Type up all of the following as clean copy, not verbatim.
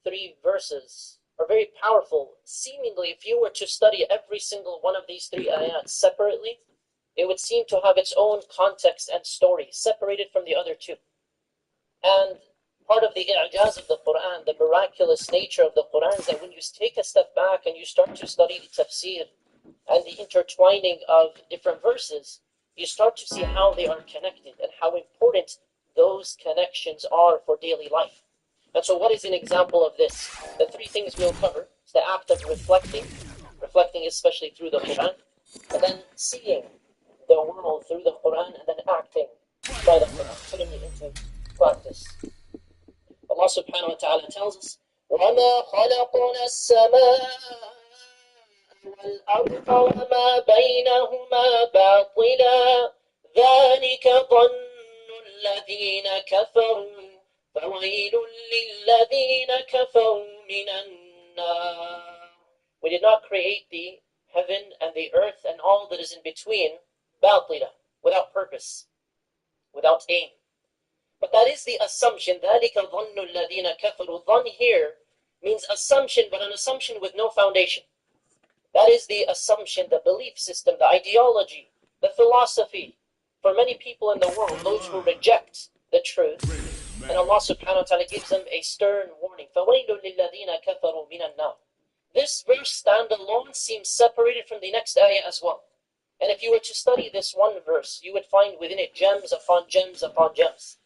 three verses are very powerful. Seemingly, if you were to study every single one of these three ayat separately, it would seem to have its own context and story, separated from the other two. And part of the i'jaz of the Quran, the miraculous nature of the Quran, is that when you take a step back and you start to study the tafsir and the intertwining of different verses, you start to see how they are connected and how important those connections are for daily life. And so what is an example of this? The three things we'll cover is the act of reflecting especially through the Quran, and then seeing the world through the Quran, and then acting by the Quran, putting it into practice. Allah subhanahu wa ta'ala tells us, وَمَا خَلَقْنَا السَّمَاءَ وَالْأَرْضَ وَمَا بَيْنَهُمَا بَاطِلًا ذَلِكَ ظَنُّ الَّذِينَ كَفَرُوا فَوَيْلٌ لِلَّذِينَ كَفَرُوا مِنَ النَّارِ. We did not create the heaven and the earth and all that is in between باطِلًا, without purpose, without aim. But that is the assumption. ذَلِكَ ظَنُّ الَّذِينَ كَفَرُوا. Dhan here means assumption, but an assumption with no foundation. That is the assumption, the belief system, the ideology, the philosophy for many people in the world, those who reject the truth. And Allah subhanahu wa ta'ala gives them a stern warning. فَوَيْلٌ لِلَّذِينَ كَفَرُوا مِنَ النَّارِ. This verse standalone seems separated from the next ayah as well. And if you were to study this one verse, you would find within it gems upon gems upon gems.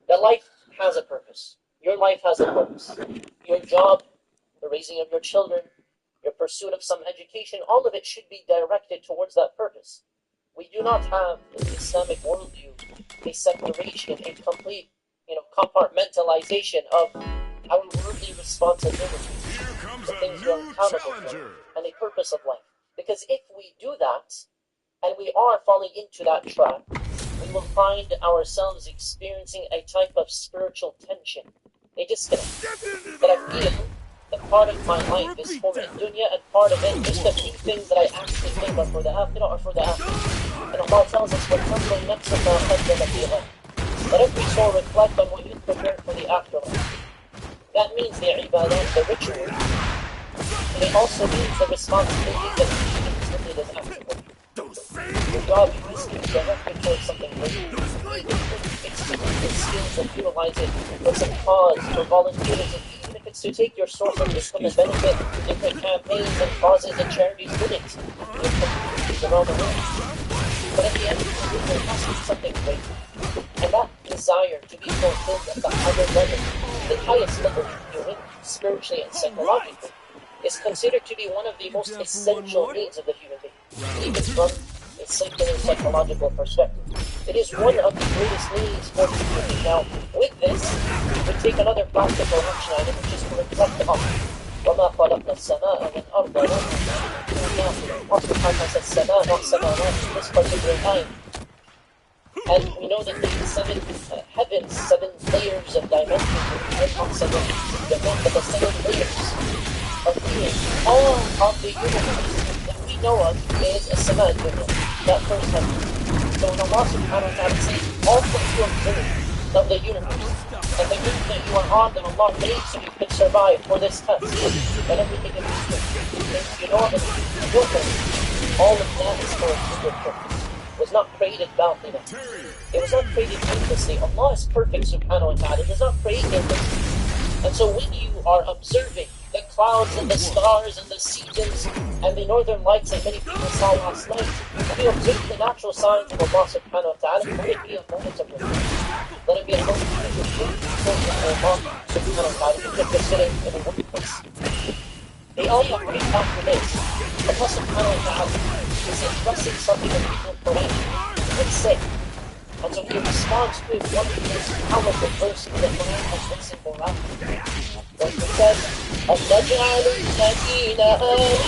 That life has a purpose. Your life has a purpose. Your job, the raising of your children, your pursuit of some education, all of it should be directed towards that purpose. We do not have in the Islamic worldview a separation, a complete, compartmentalization of our worldly responsibilities, the things we are accountable for, and the purpose of life. Because if we do that, and we are falling into that trap, we will find ourselves experiencing a type of spiritual tension, a disconnect. That I feel that part of my life is for the dunya, and part of it, just a few things that I actually think are for the akhirah or for the akhirah. And Allah tells us, وَالْحَمْدُ نَفْسَ مَا قَدَّمَتْ لِغَدٍ. Let every soul reflect on what you prepared for the afterlife. That means the ibadah, the ritual, and it also means the responsibilities that you simply does afterward. Your job is directed towards something great. It's skills and utilize it for some cause, for volunteerism, even if it's to take your source of income and benefit to different campaigns and causes and charities with it. Around the world. But at the end of the day, there has to be something great. And that desire to be fulfilled at the higher level, the highest level of human, spiritually and psychologically, is considered to be one of the most essential needs of the human being, even from a secular psychological perspective. It is one of the greatest needs for the human being. Now, with this, we take another practical action item, which is to reflect on وَمَا خَلَقْنَا السَّمَاءَ وَالْأَرْضَ وَمَا بَيْنَهُمَا. Also, sometimes says sama, not samawat, in this particular time. And we know that the seven heavens, 7 layers of dimensions, not 7 dimensions, but the 7 layers of being, all of the universe that we know of is a sama dunya, that first heaven. So when Allah subhanahu wa ta'ala says all that you observe of the universe, and the route that you are on that Allah made so you could survive for this test, and everything in between, you know that your purpose, all of that is for a good purpose. It was not created badly. It was not created aimlessly. Allah is perfect subhanahu wa ta'ala. It does not create aimlessly. And so when you are observing the clouds and the stars and the seasons and the northern lights that many people saw last night, if you observe the natural signs of Allah subhanahu wa ta'ala, let it be a moment of reflection. Let it be a moment of reflection of Allah subhanahu wa ta'ala. You could just sitting in a workplace. The ayah right after this, Allah subhanahu wa ta'ala is expressing something that people Quran would say. And so he responds to one of the most powerful verses that Quran has written for us. When he says, أَنَّجْعَلُ الَّذِينَ آمَنُوا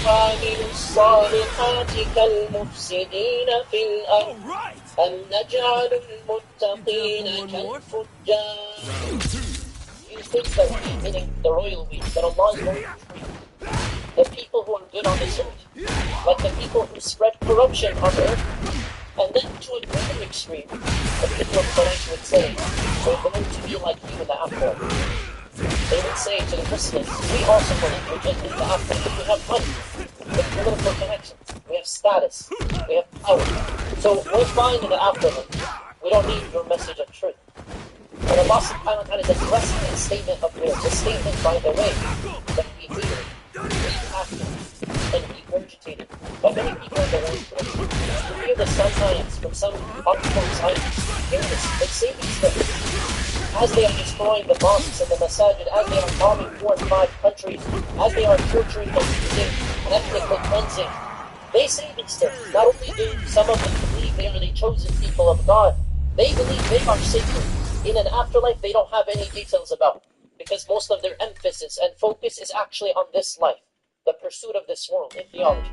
وَعَمِلُوا الصَّالِحَاتِ كَالْمُفْسِدِينَ فِي الْأَرْضِ أَمْ نَجْعَلُ الْمُتَّقِينَ كَالْفُجَّارِ. You think that we, meaning the royal we, that Allah is going to treat the people who are good on this earth like the people who spread corruption on earth. And then to a greater extreme, the people of Quraysh would say, we're going to be like you in the afterlife. They would say to the Muslims, we also believe in the afterlife. We have money, we have political connections, we have status, we have power. So we're fine in the afterlife. We don't need your message of truth. And Allah subhanahu wa ta'ala is addressing that statement of theirs, a statement, by the way, that we hear, reacted, and regurgitated by many people in the world. You hear this sometimes from some hardcore scientists. Hear this, they say these things. As they are destroying the mosques and the masajid, as they are bombing 4 and 5 countries, as they are torturing and using and ethnically cleansing, they say these things. Not only do some of them believe they are the chosen people of God, they believe they are sacred. In an afterlife they don't have any details about, because most of their emphasis and focus is actually on this life, the pursuit of this world in theology.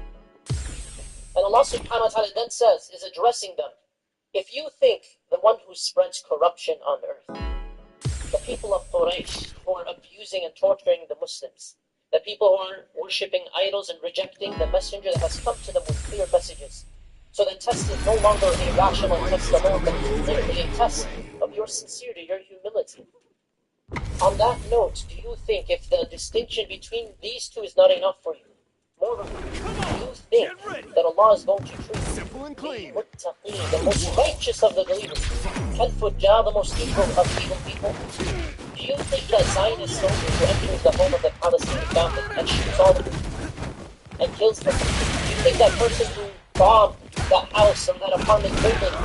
And Allah subhanahu wa ta'ala then says, is addressing them, if you think the one who spreads corruption on earth, the people of Quraysh who are abusing and torturing the Muslims, the people who are worshipping idols and rejecting the messenger that has come to them with clear messages. So the test is no longer a rational test alone, but clearly a test of your sincerity, your humility. On that note, do you think if the distinction between these two is not enough for you, moreover, do you think that Allah is going to treat the most righteous of the believers, Al-Fujjar, the most evil of evil people? Do you think that Zionist soldier who enters the home of the Palestinian family and shoots all of them and kills them? Do you think that person who bombed that house or that apartment building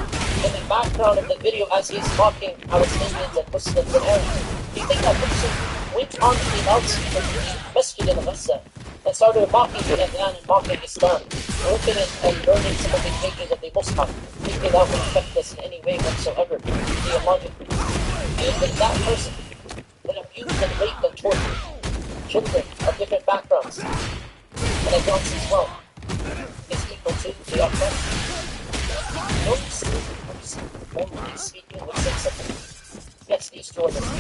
in the background of the video as he's mocking Palestinians and Muslims and Arabs, do you think that person went on to the loudspeaker of the Masjid al-Aqsa and started mocking the Adhan and mocking Islam, ripping it and burning some of the pages of the Mus'haf, thinking that would affect us in any way whatsoever, theologically? Do you think that person that abused and raped and tortured children of different backgrounds and adults as well is equal to the oppressed? No single person, only speaking, would say something. Yes, these two are the same.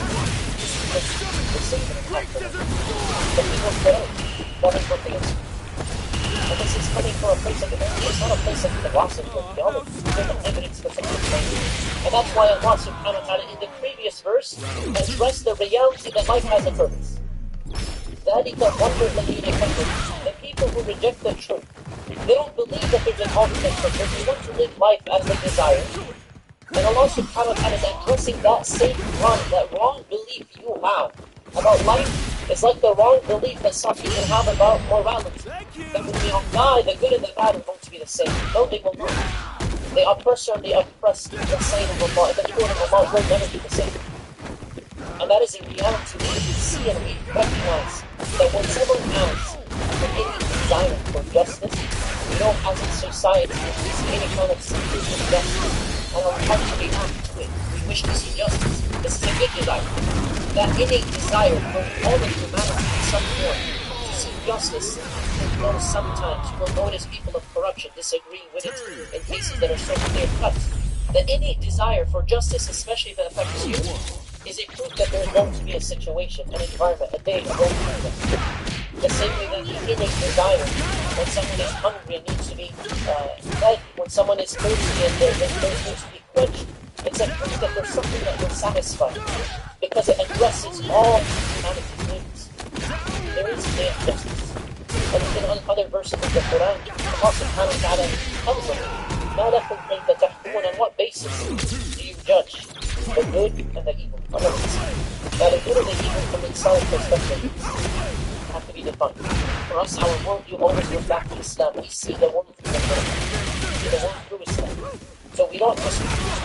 The same in the afterlife. But we will fail. That is what they are. And this is coming from a place of divinity. It's not a place of philosophy or theology. There's no evidence for such a thing. And that's why Allah subhanahu wa ta'ala in the previous verse addressed the reality that life has a purpose. ذَلِكَ ظَنُّ الَّذِينَ كَفَرُوا. The people who reject the truth, they don't believe that there's an ultimate purpose. They want to live life as they desire. And Allah subhanahu wa ta'ala is addressing that same wrong belief you have about life. It's like the wrong belief that some people have about morality. That when we all die, the good and the bad are going to be the same. No, they will not. The oppressor and the oppressed, the sign of Allah, and the children of Allah will never be the same. And that is a reality we see and we recognize that when someone has any desire for justice, we know as a society, we see any kind of seeking justice, and our hearts react to it. We wish to see justice. This is a good desire. That innate desire for all of humanity in some form to see justice, though sometimes you will notice people of corruption disagree with it in cases that are so clear cut. The innate desire for justice, especially if it affects you, is a proof that there is going to be a situation, an environment, a day, a moment. The same way that the innate desire when someone is hungry and needs to be fed, when someone is thirsty and their thirst needs to be quenched, it's a proof that there's something that will satisfy, because it addresses all humanity's needs. There is a day of justice. And in other verses of the Quran, Allah subhanahu wa ta'ala tells us, مَا لَكُمْ كَيْفَ تَحْكُمُونَ on what basis do you judge the good and the evil? Now the good and the evil from the Islamic perspective have to be defined. For us, our worldview always goes back to Islam. We see the world through the Quran. We see the world through Islam. So we don't just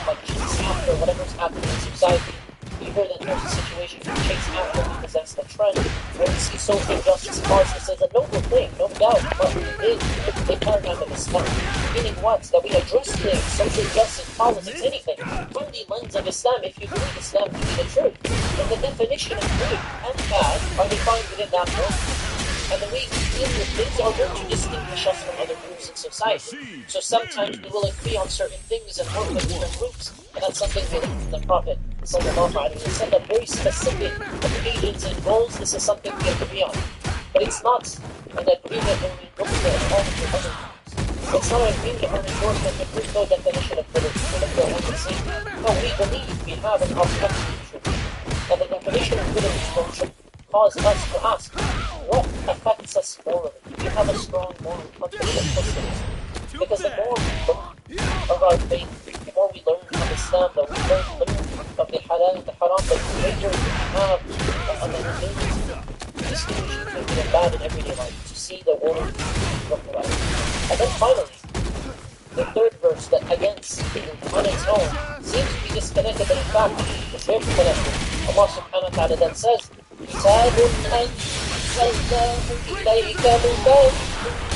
like chase after whatever's happening in society. We hear that there's a situation we chase after because that's the trend. When we see social justice causes as a noble thing, no doubt, but it is a paradigm of Islam. Meaning what? That we address things, social justice, politics, anything, from the lens of Islam if you believe Islam to be the truth. And the definition of good and bad are defined within that world. And the way we deal with things are going to distinguish us from other groups in society. So sometimes we will agree on certain things and work with different groups, and that's something we learn from the Prophet sallallahu alaihi wasallam. Very specific occasions and goals, this is something we agree on. But it's not an agreement or endorsement of all of the other groups. It's not an agreement or endorsement if there's no definition of good or evil. No, we believe we have an objective truth. And the definition condition of good and evil should cause us to ask, what affects us morally? Do we have a strong moral compass that pushes us? Because the more we learn of our faith, the more we learn of Islam, the more we learn of the halal and the haram, the greater we have an ability to distinguish between good and bad in everyday life, to see the world from the light. And then finally, the third verse that again speaking on its own seems to be disconnected, but in fact it's very connected. Allah subhanahu wa ta'ala then says, كتاب أنزلناه إليك مبارك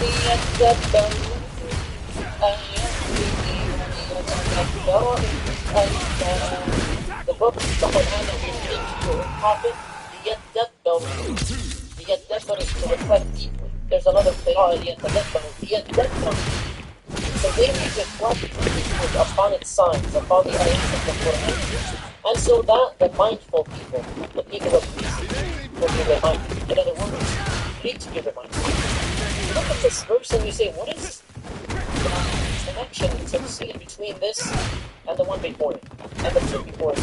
ليدبروا the book, the Quran that we read to your prophet, ليدبروا to reflect deeply. There's another qira'ah, ليدبروا. So they need to reflect upon its signs, upon the ayahs of the Quran. And so that the mindful people, the people of peace, will be reminded. In other words, you need to be reminded. You look at this verse and you say, what is the connection, so to say, between this and the one before it, and the two before it?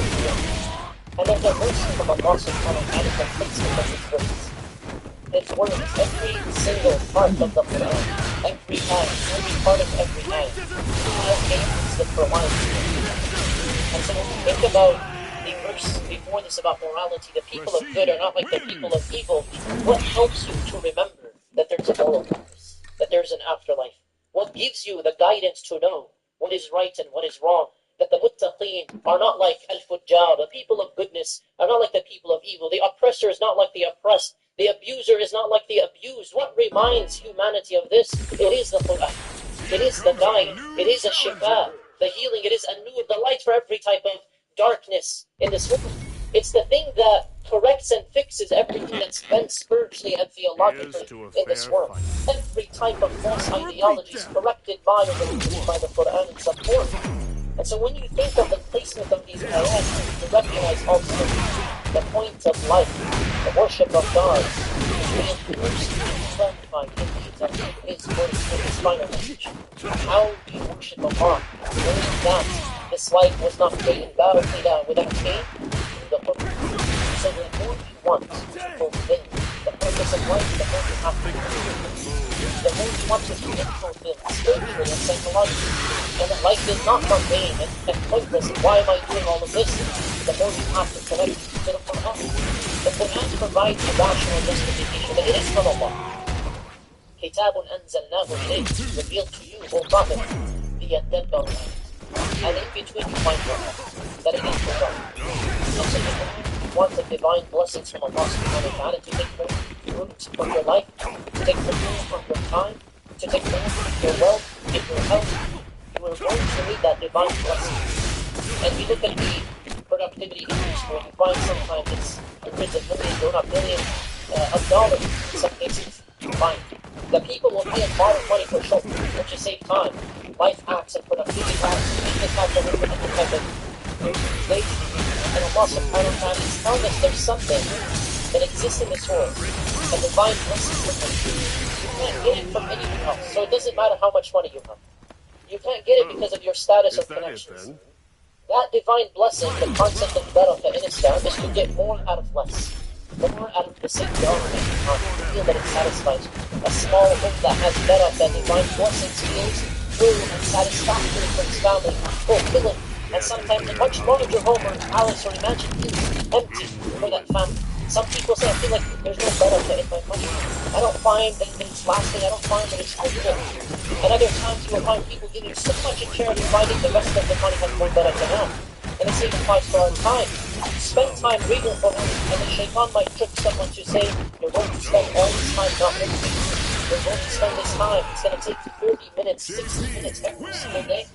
And there's a verse from Allah subhanahu wa ta'ala that fits with these verses. Its words, every single part of the Quran, every part of every ayah, has aims that provide. And so when we think about the verse before this about morality, the people of good are not like the people of evil, what helps you to remember that there's a moral purpose, that there's an afterlife? What gives you the guidance to know what is right and what is wrong? That the muttaqeen are not like al-fujjar, the people of goodness are not like the people of evil, the oppressor is not like the oppressed, the abuser is not like the abused. What reminds humanity of this? It is the Quran. It is the guide. It is a shifa, the healing. It is a nur, the light for every type of darkness in this world. It's the thing that corrects and fixes everything that's bent spiritually and theologically in this world. Every type of false ideology is corrected by the Quran in some form. And so when you think of the placement of these ayahs, you recognize also the point of life, the worship of God, is reinforced, clarified in detail in His words, in His final message. How do you worship Allah? Knowing that this life was not made without pain, the Quran. So the more you want to fulfill the purpose of life, the more you have to fulfill. The more you want to be fulfilled spiritually and psychologically, and that life is not mundane and pointless, why am I doing all of this? The more you have to connect to the Quran. The Quran provides a rational justification that it is from Allah. كتاب أنزلناه إليك, revealed to you, O Prophet, ليدبروا. And in between you find that it is from God. And so you want the divine blessings from Allah subhanahu wa ta'ala to take root from your life, to take root from your time, to take root from your wealth, in your health. You are going to need that divine blessing. And we look at the productivity industry, where you find sometimes it's hundreds of millions, or not billions, of dollars in some cases combined. The people will pay a lot of money for shows, which is save time, life hacks and productivity hacks, business hacks, and different type of things. And Allah subhanahu wa ta'ala is telling us there's something that exists in this world, a divine blessing from Him. You can't get it from anyone else, so it doesn't matter how much money you have. You can't get it because of your status or connections. That divine blessing, the concept of barakah in Islam, is to get more out of less. More out of the same dollar that you have, to feel that it satisfies you. A small home that has barakah, divine blessings, feels full and satisfactory for its family, fulfilling, and sometimes a much larger home or palace or mansion feels empty for that family. Some people say, I feel like there's no barakah in my money. I don't find that it's lasting, I don't find that it's helpful. And other times you will find people giving so much in charity, finding the rest of the money has more barakah now. And it's even 5-star time. Spend time reading the Quran, and the shaitan might trick someone to say, you're going to spend all this time not reading. You're going to spend this time, it's going to take 30 minutes, 60 minutes every single day.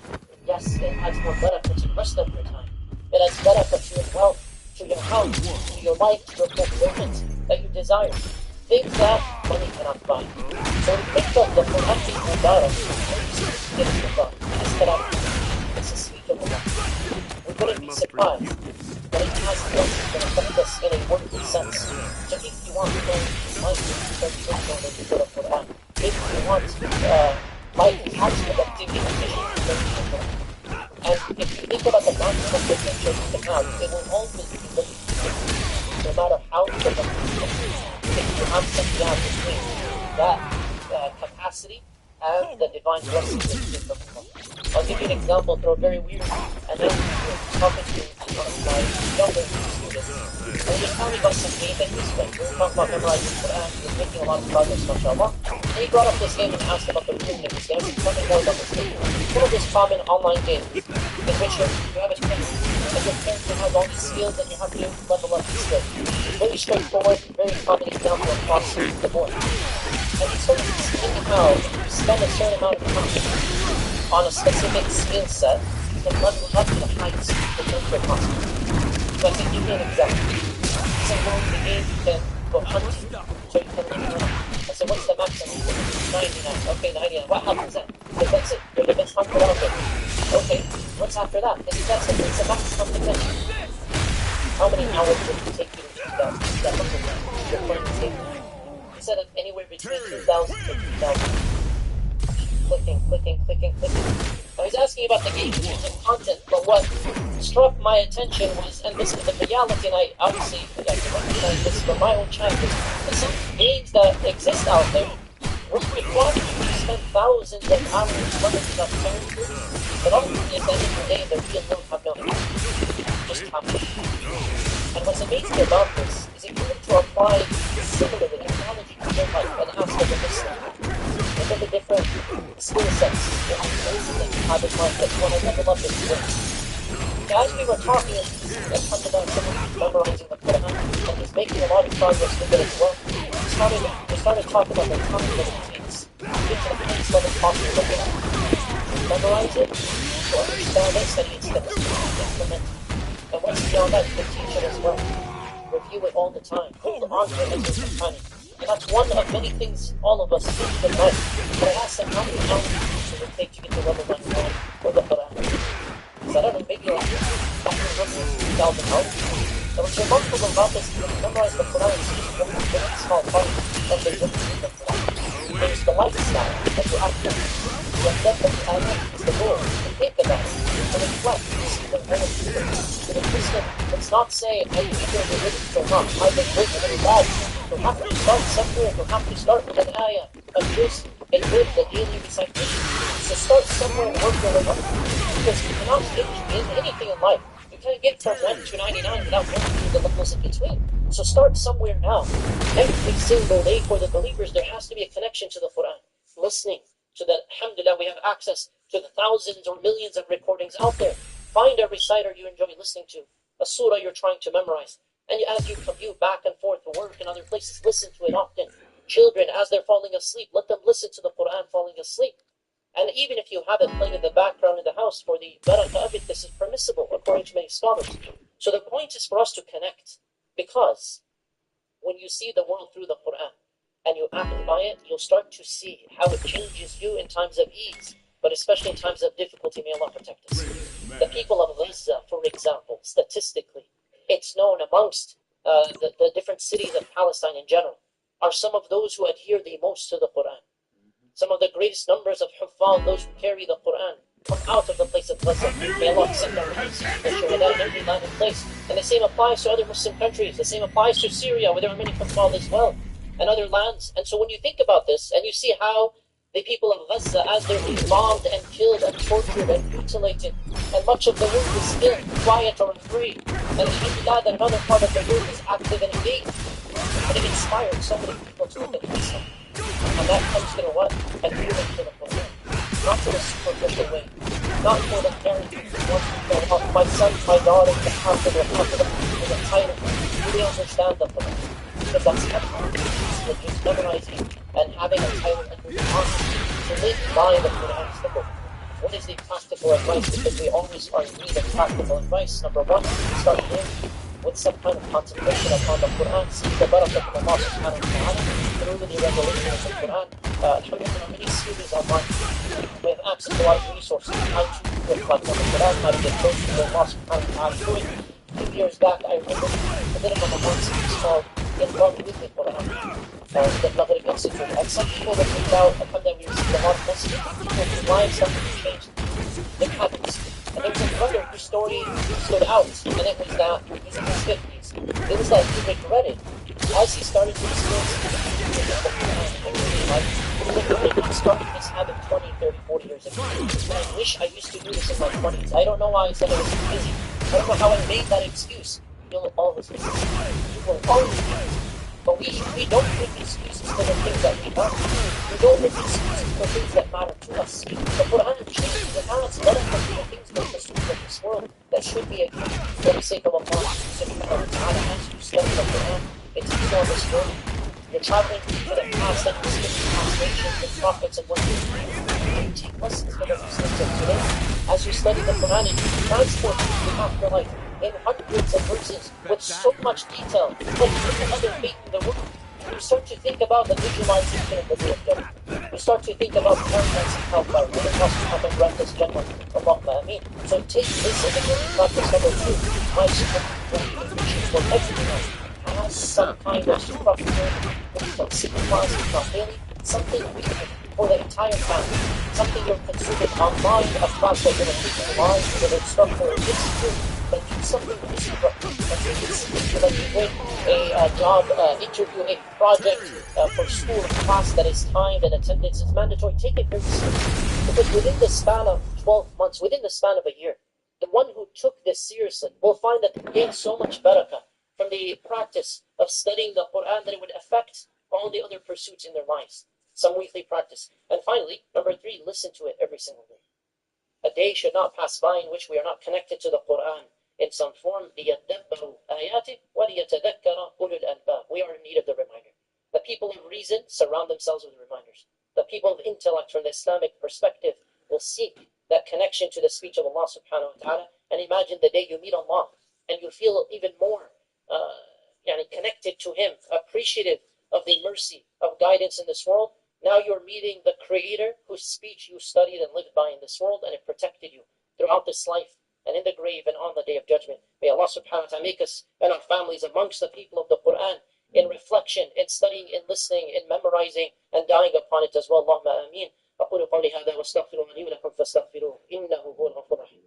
Yes, it adds more barakah to the rest of your time. It adds barakah to your wealth, to your health, to your life, to your fulfillment that you desire. Things that money cannot buy. So think of the Quran being mubarak, it is mubarak, it's karam, it's a sweet of Allah. We wouldn't be surprised that it has blessings that affect us in a worldly sense. So if you want to learn life, then you don't know that you go to Quran. If you want life and tax productivity, then you go to Quran. And if you think about the maximum potential you can have, it will always be limited. no matter how difficult, if you have something out between that capacity and the divine blessings that you from Allah. I'll give you an example through a very weird analogy. Talking to my younger students, and he was telling me about some game that he's playing. We were talking about memorizing the Quran. He was making a lot of progress, mashallah. And he brought up this game and asked about the ruling of this game. Tell me more about this game. It's one of those common online games in which you have a character, and your character has all these skills, and you have to level up these skills. Very straightforward, very common example across the board. And he started explaining how if you spend a certain amount of time on a specific skill set, you can level up to the heights that you're possible. So I can give you an example. So in the game you can go hunting, so you can live around. I said, what's the maximum? 99. Okay, 99. What happens then? Because that's it. You're the best hunter out there. Okay, what's after that? Because that's it. It's the maximum convention. How many hours would it take you to do that hunter game? You're playing this game. He said anywhere between 2,000 to 3,000. Clicking. I was asking about the game and content, but what struck my attention was, and this is the reality, and I obviously I can recognize this from my own childhood, that some games that exist out there will require you to spend thousands of hours learning about characters, but ultimately at the end of the day, the real world have no just happen. And what's amazing about this is if you were to apply similarly analogy to your life and ask of the listener, look at the different skill sets that you have in mind that you want to level up into. As we were talking, and coming down someone memorizing the Quran, and he's making a lot of progress with it as well. We started talking about the time that it takes to get to the highest level possible of it. To memorize it, to understand it, study its steps, implement it. And once beyond that, you can teach it as well. Review it all the time. Hold on to it as your companion. And that's one of many things all of us teach in life. But I asked them how many hours does it take to get to level 1 for the Quran? So I don't know, maybe like 1,000 hours. So what's remarkable about this is when you memorize the Quran, it's just one very small part of the journey of the Quran. There's the lifestyle that you have to do. And then the ayah is the goal. To think about it, to reflect, to see the whole experience. To the Muslim, let's not say, I either the religious or not, either good or bad. You have to start somewhere. You have to start with an ayah, a juz, a good, the daily recitation. So start somewhere and work your way up. Because you cannot get anything in life. You can't get from 1 to 99 without going through the levels in between. So start somewhere now. Every single day for the believers, there has to be a connection to the Quran. Listening to that, alhamdulillah, we have access to the thousands or millions of recordings out there. Find a reciter you enjoy listening to, a surah you're trying to memorize. And as you commute back and forth to work and other places, listen to it often. Children, as they're falling asleep, let them listen to the Quran falling asleep. And even if you have it playing in the background in the house for the barakah of it, this is permissible according to many scholars. So the point is for us to connect, because when you see the world through the Quran and you act by it, you'll start to see how it changes you in times of ease, but especially in times of difficulty. May Allah protect us. The people of Gaza, for example, statistically, it's known amongst the different cities of Palestine in general, are some of those who adhere the most to the Quran. Some of the greatest numbers of Huffaz, those who carry the Quran, come out of the place of Gaza. May Allah accept our hands, the Shuhada in every land and place. And the same applies to other Muslim countries. The same applies to Syria, where there are many Huffaz as well, and other lands. And so when you think about this, and you see how the people of Gaza, as they're being bombed and killed and tortured and mutilated, and much of the world is still quiet or afraid, and alhamdulillah that another part of the world is active and engaged. And it inspired so many people to look at Islam. And that comes to what? Adhering to the Quran. Not to the superficial way. Not for the parent who wants to go up, my son, my daughter, the captain, the title. Really understand the Quran. Because that's what just memorizing and having a title and moving on. To live by the Quran is the book. What is the practical advice? Because we always are in need of practical advice. Number one, start living with some kind of concentration upon the Quran. Seek the barakah from Allah subhanahu wa ta'ala through the revelation of the Quran. Alhamdulillah, many series online. We have access to a lot of resources. How to reflect on the Quran, how to get closer to Allah subhanahu wa ta'ala through it. A few years back, I remember a minimum of one series called In Love with the Quran. The Maghrib Institute. And some people that reached out, alhamdulillah, we received a lot of messages. People whose lives something changed. Their habits. And there was a brother whose story stood out, and it was that he's in his 50s. things that he regretted as he started to experience life. He regretted not starting this habit 20, 30, 40 years ago. And I wish I used to do this in my 20s. I don't know why I said I was too busy. I don't know how I made that excuse. You'll always be busy. You will always be busy. But we don't make excuses for the things that we love. We don't make excuses for things that matter to us. The Quran changes the balance. Let us do the things that pursuits of this world that should be a gift for the sake of Allah subhanahu wa ta'ala. As you study the Quran, it's you on this world. You're traveling to the past and you see the past nations, the prophets, and what they do. You take lessons from the Muslims of today. As you study the Quran and you transport it to the afterlife in hundreds of verses with so much detail, like no other faith in the world. You start to think about the visualization of the day of judgment. You start to think about paradise and hellfire, and it must have been grant us Jannah. Allahumma ameen. So take this as a good practice number 2. My supervision for everything else has some kind of supervision, signifies, if not daily, something weekly for the entire family. Something you're consuming online, a class that you're going to teach online, you're going to instructor or institute, but do something disruptive. That you win a job interview, a project for school, a class that is timed and attendance is mandatory. Take it very seriously. Because within the span of 12 months, within the span of a year, the one who took this seriously will find that they gained so much barakah from the practice of studying the Quran that it would affect all the other pursuits in their lives. Some weekly practice. And finally, number 3, listen to it every single day. A day should not pass by in which we are not connected to the Quran in some form. لِيَدَّبَّرُوا آيَاتِهِ وَلِيَتَذَكَّرَ أُولُو الْأَلْبَابِ. We are in need of the reminder. The people of reason surround themselves with reminders. The people of intellect from the Islamic perspective will seek that connection to the speech of Allah subhanahu wa ta'ala. And imagine the day you meet Allah and you feel even more connected to Him, appreciative of the mercy of guidance in this world. Now you're meeting the Creator whose speech you studied and lived by in this world, and it protected you throughout this life and in the grave and on the day of judgment. May Allah subhanahu wa ta'ala make us and our families amongst the people of the Quran in reflection, in studying, in listening, in memorizing, and dying upon it as well. Allahumma ameen. أقول قولي هذا واستغفر الله لي ولكم فاستغفروه إنه هو الغفور الرحيم.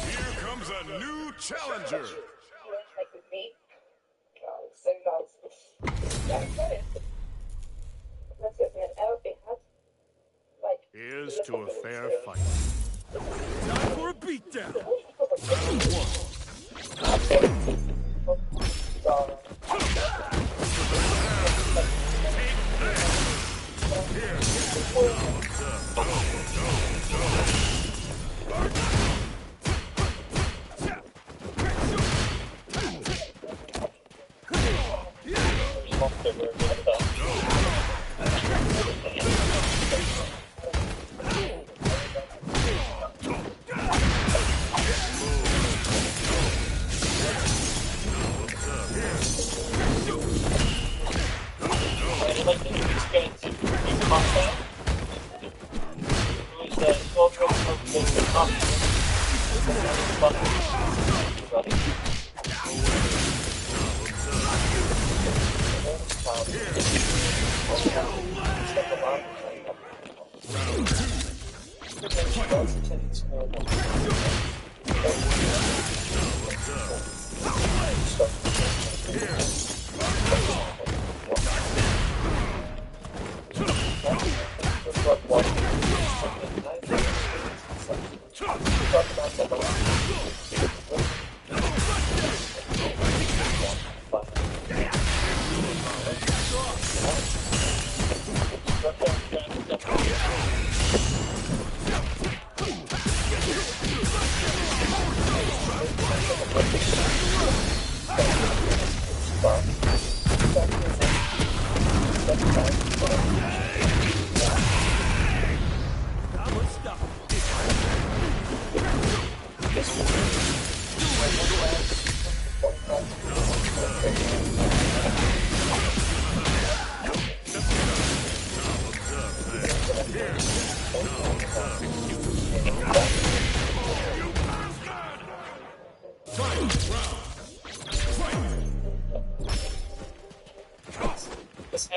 Here comes a new challenger. Like with me. God, it's so nice. Yeah, let's get me an outfit, huh? Like, Here's to a fair fight. Time for a beatdown.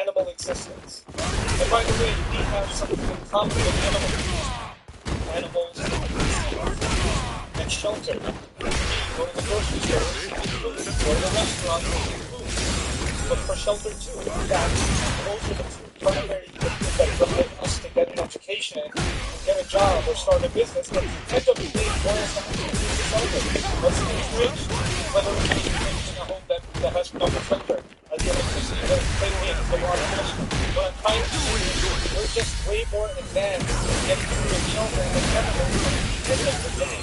animal existence. And by the way, we have something in common with animals. Animals and shelter. We go to the grocery store, we eat food. Go to the restaurant, we eat food. But for shelter too. In fact, those are the two primary things that permit us to get an education, get a job, or start a business. But the end of the day boils down to shelter. What's the fridge? Whether we need in a home that has proper shelter. The electricity, the cleaning, the water. What I'm trying to say is we're just way more advanced in getting through the shelter than animals. At the end of the day,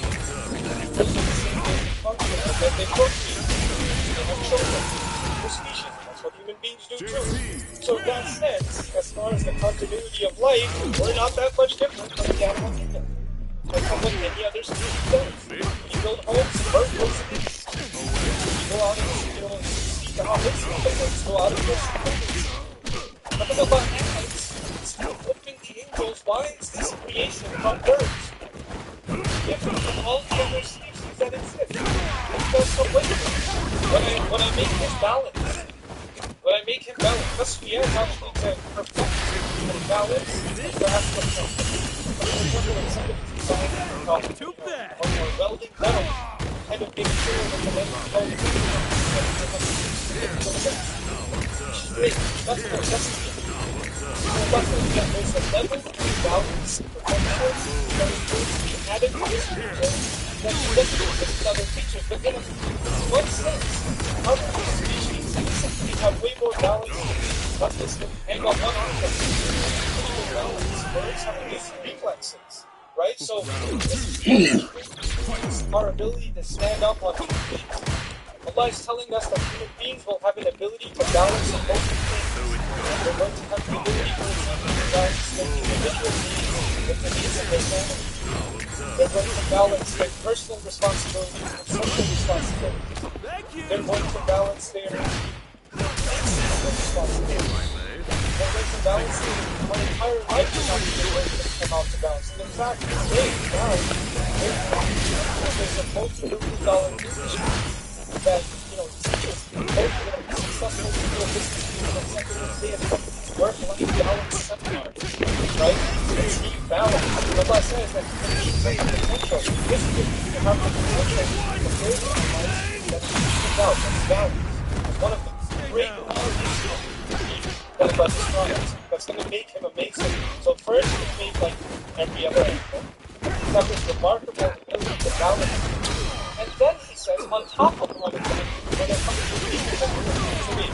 those are the same basic functions that they procreate. They have children. We're species. That's what human beings do too. So in that sense, as far as the continuity of life, we're not that much different from the animal kingdom. And from what any other species does. You build homes, bird buildings. You go out and see how it's go out of this. Nothing about animals. It's flipping the angels. Why is this creation from birds? Different from all the other species that exist. It goes so way. When I make him balance, that's the end actually to perfect and balance and grasp of something. For example, when somebody's designing or welding metal, kind of making sure that the metal goes straight. That's the there's a level of balance, performance, added to this feature that you get with other features. But in one sense, other species simply have way more balance. But this can hang on one arm. Birds have these reflexes, right? So this is our ability to stand up on two feet. Allah is telling us that human beings will have an ability to balance emotional things. They're going to have the ability to balance their individual needs with the needs of their family. They're going to balance their personal responsibilities with social responsibilities. They're going to balance their responsibilities. They're going to balance our entire life is not going to come out to balance. And in fact, today, now, there's a multi-billion-dollar industry that, teaches both successful people, business people, executives, work-life balance seminars, right? Achieve balance. Allah says that you can achieve potential. This is to have the potential to build a life that's about, that's balance. One of the great qualities that Allah describes that's going to make him amazing. So first, it's made like every other animal. He's got this remarkable ability to balance. And then he says, on top of all of that, when it comes to people,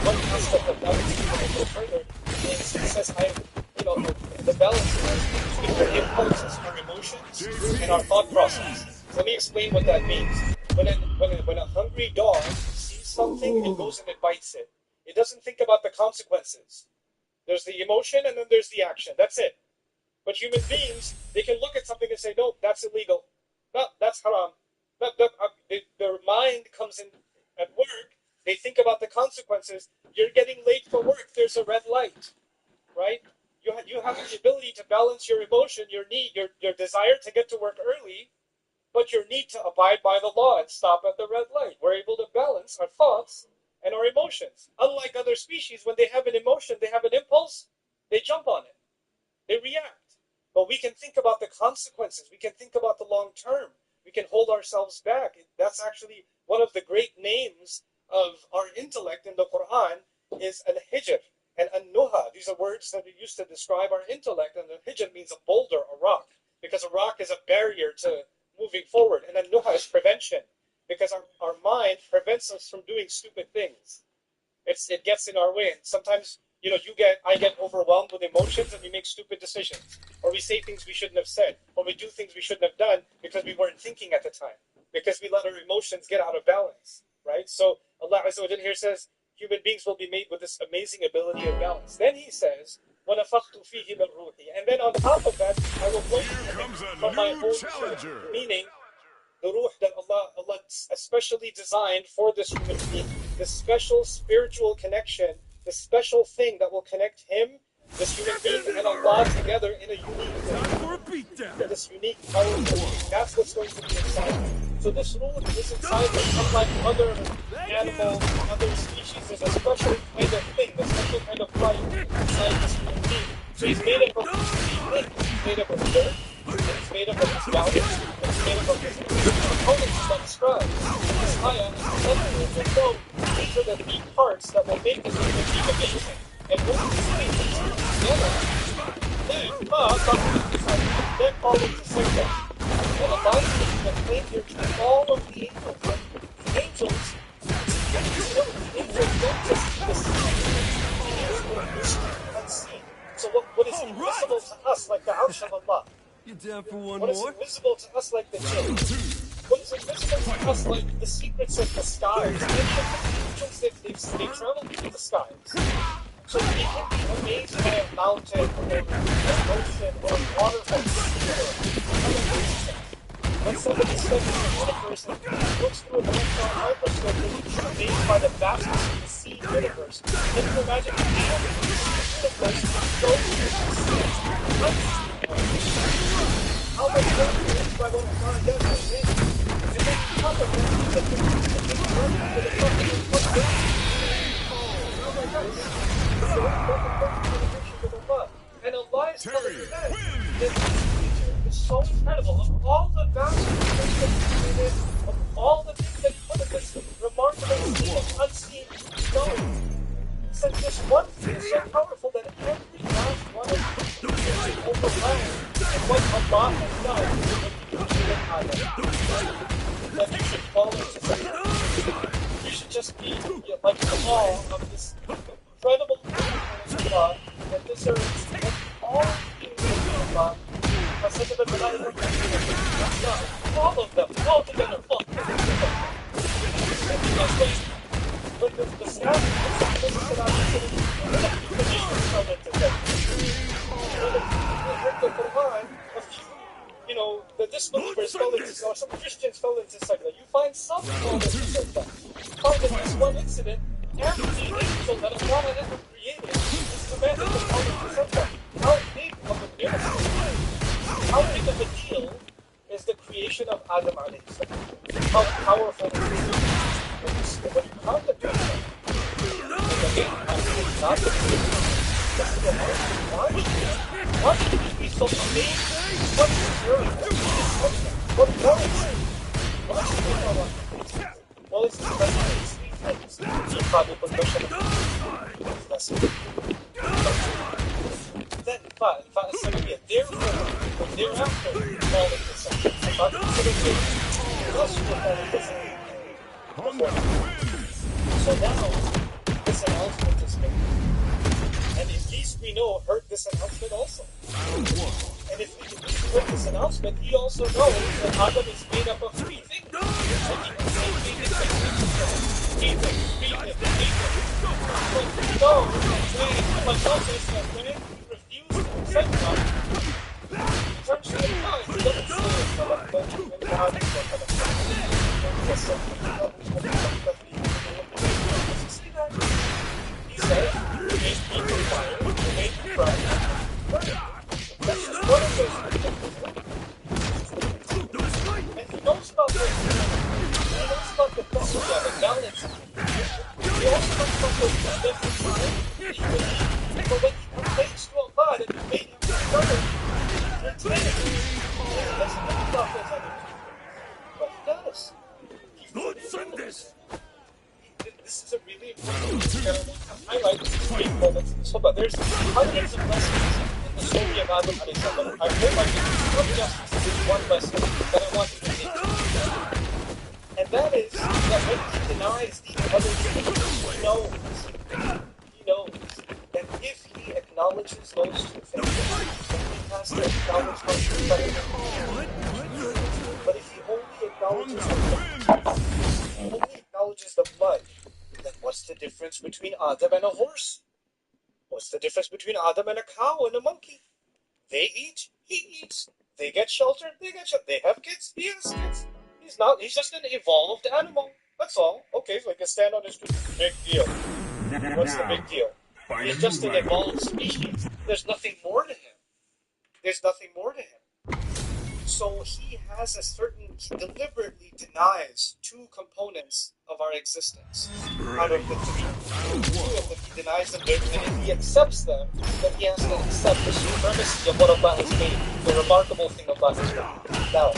one aspect of balance is a little further, is he says, the balance is our impulses, our emotions, and our thought process. So let me explain what that means. When a hungry dog sees something, it goes and it bites it. It doesn't think about the consequences. There's the emotion and then there's the action. That's it. But human beings, they can look at something and say, no, that's illegal. No, that's haram. Their mind comes in at work. They think about the consequences. You're getting late for work. There's a red light, right? You have the ability to balance your emotion, your need, your desire to get to work early, but your need to abide by the law and stop at the red light. We're able to balance our thoughts and our emotions. Unlike other species, when they have an emotion, they have an impulse, they jump on it. They react. But we can think about the consequences. We can think about the long term. We can hold ourselves back. That's actually one of the great names of our intellect in the Quran is al-hijr and an-nuha. These are words that we used to describe our intellect, and the hijr means a boulder, a rock, because a rock is a barrier to moving forward, and an-nuha is prevention, because our mind prevents us from doing stupid things. It gets in our way, and sometimes I get overwhelmed with emotions and we make stupid decisions, or we say things we shouldn't have said, or we do things we shouldn't have done because we weren't thinking at the time, because we let our emotions get out of balance, right? So Allah Azza wa Jalla here says human beings will be made with this amazing ability of balance. Then he says, وَنَفَخْتُ فِيهِ مِنْ رُوحِي, and then on top of that, I will blow from my own challenger, meaning the ruh that Allah especially designed for this human being, this special spiritual connection, the special thing that will connect him This human being and Allah together in a unique Time for a beatdown. this unique powerful being. That's what's going to be inside. So this ruh is inside him, unlike other animals, other species. There's a special kind of thing, a special kind of life inside this human being. So he's made up of things. He's made up of dirt, and he's made up of his balance, and he's made up of his components that describes. This ayah is essentially to know these are the key parts that will make this human being amazing. And when we see these together, then follows the second. And the Bible is claimed here to all of the angels. The angels, the angels don't just see the unseen. So what is invisible to us, like the Arsh of Allah? You down for one What is more? invisible to us, like the jinn? What is invisible to us, like the secrets of the skies? They travel through the skies. So we can be amazed by a mountain or an ocean or a waterfall. When somebody studies the universe and looks through an electron microscope, they're amazed by the vastness of the sea universe. Then you imagine the universe goes how much more is it by what Allah does with it? And then you talk about the things running to the front of the front. And Allah is telling you that this creature is so incredible. Of all the vast things that He created, of all the things that He put in this remarkable seen and unseen stone, He said this one thing is so powerful that every last one of them is overwhelmed in what Allah has done when He created Adam. That you should fall into such. You should just be like the awe of this incredible Allah, that this earth and all things of Allah are such a good all of them, all together, when the sky the Quran, you know, the disbelievers fell into, or some Christians fell into Sajda. You find some fall into Sajda. You find in this one incident, every angel that Allah ever created is commanded to fall into Sajda. How big of a deal? How big of a deal is the creation of Adam alayhi salam? How powerful is it? When you contemplate that, not the why should we be so amazed? What is what warrants it? Why should we know what? Well, it's because of these three things. You probably put question that's it. Then, therefore, thereafter, fall into sin. Not consider plus you fall into sin. So now, this announcement is made. And if these we know heard this announcement also. And if we heard this announcement, he also knows that Adam is made up of three things. And he can say three things. But we know when Moses and when he refused to accept God, he turns to the God. He doesn't say it, but God is what he said, he made people fire, he made you cry, that's just one of those things. And he knows about the best of balance. He also knows about the different time. But when he complains to Allah that he made him discover, he doesn't think about those other people. But he does. Lord, send this! This is a really important thing that I want to highlight these great moments in the Sunnah. There's hundreds of lessons in the story of Adam alayhi salam. I hope I can do justice to this one lesson that I want you to take. And that is that when he denies the other things, he knows that if he acknowledges those two things, then he has to acknowledge how to better them. But if he only acknowledges the blood, then what's the difference between Adam and a horse? What's the difference between Adam and a cow and a monkey? They eat, he eats. They get shelter, they get shelter. They have kids, he has kids. He's just an evolved animal. That's all. Okay, so he can stand on his feet. Big deal. What's the big deal? He's just an evolved species. There's nothing more to him. There's nothing more to him. So he has a certain, he deliberately denies two components of our existence out of the three. Two of them he denies them, and if he accepts them, then he has to accept the supremacy of what Allah has made, the remarkable thing Allah has made. Now,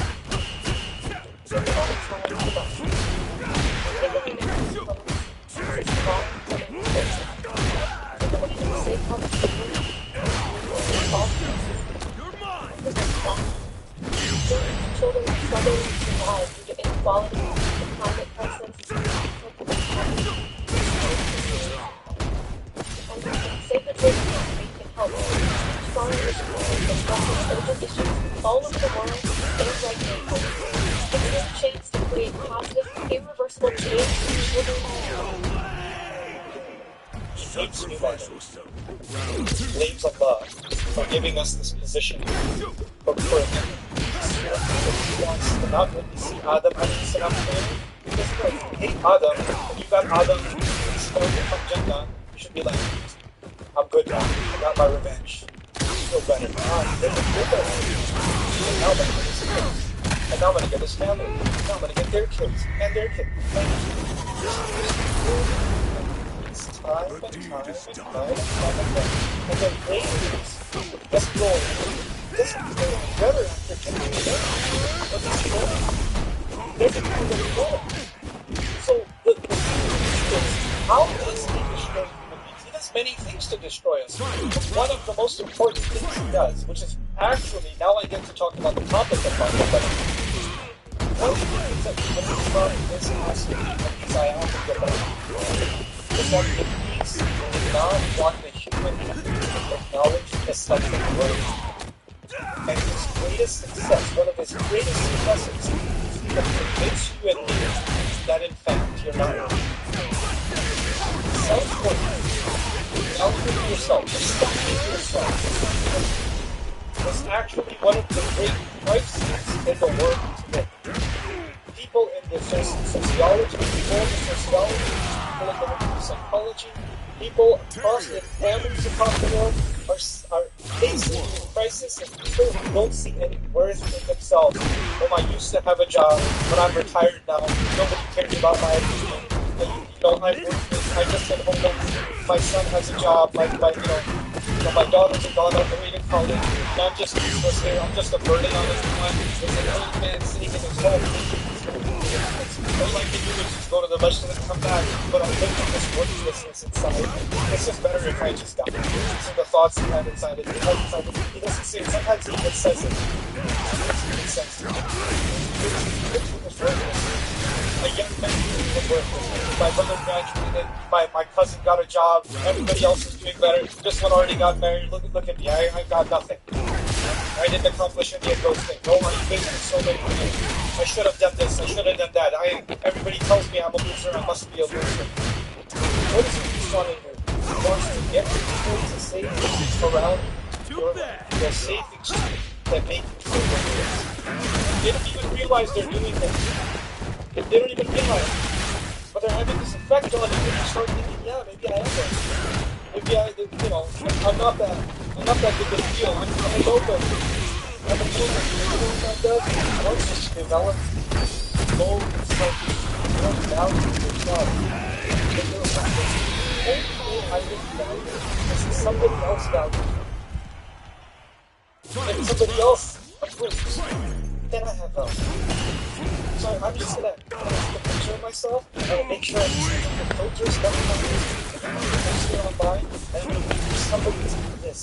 children struggling to survive due to inequality, the climate crisis, and save the children we can help. Strong initiatives and addressing urgent issues all over the world, things like people. It's a chance to create positive, irreversible change in children. He hates me by blames Allah for giving us this position. But for he wants to not only see Adam alayhi salam clearly, because if you hate Adam, if you got Adam from Jannah, you should be like, I'm good now, I got my revenge. I feel better. And now I'm gonna get his family. Now I'm gonna get their kids and their kids. It's time and time and time and time again. And then ladies just go better after getting better. But it's going. There's a kind of goal. So the thing is, how does he destroy human beings? He does many things to destroy us. One of the most important things he does, which is actually, now I get to talk about the topic of Bible. One of the things that we can from this aspect of these ayat is that the peace does not want the human to acknowledge as something worthy. And his greatest success, one of his greatest successes, is to convince you and me that in fact you're not worthy. Self-worth, valuing yourself, respecting yourself, is actually one of the great crises in the world today. People in the sociology, people in the sociology, people in the psychology, people across the families across the world are facing this crisis, and people who don't see any worth in themselves. I used to have a job, but I'm retired now. Nobody cares about my opinion. I'm worthless. I just said, hold on, my son has a job. My daughters have gone up away to college. And I'm just useless here. I'm just a burden on everyone. There's an old man sitting in his home. All I can do is just go to the masjid and come back, but I'm living this worthlessness inside. It's just better if I just die. These are the thoughts he had inside it. He doesn't say it. Sometimes he even says it. A young man was worthless. My brother graduated. My cousin got a job. Everybody else is doing better. This one already got married. Look at me. I got nothing. I didn't accomplish any of those things. Oh, I'm busy so many things. I should have done this. I should have done that. Everybody tells me I'm a loser. I must be a loser. What is he wanting to do? He wants to get people to say things around your life. They'll say things that make you feel good. They don't even realize they're doing this. They don't even realize. But they're having this effect on you. You start thinking, yeah, maybe I am there. Maybe I'm not that big of a deal. I'm a local. I'm a children. You know what that does? Once you develop low self value yourself, only I didn't value is somebody else value. If somebody else approves, then I have value. So I'm just gonna picture of myself. I'm gonna make sure I'm using the filters that I'm online, and I'm gonna make somebody's this.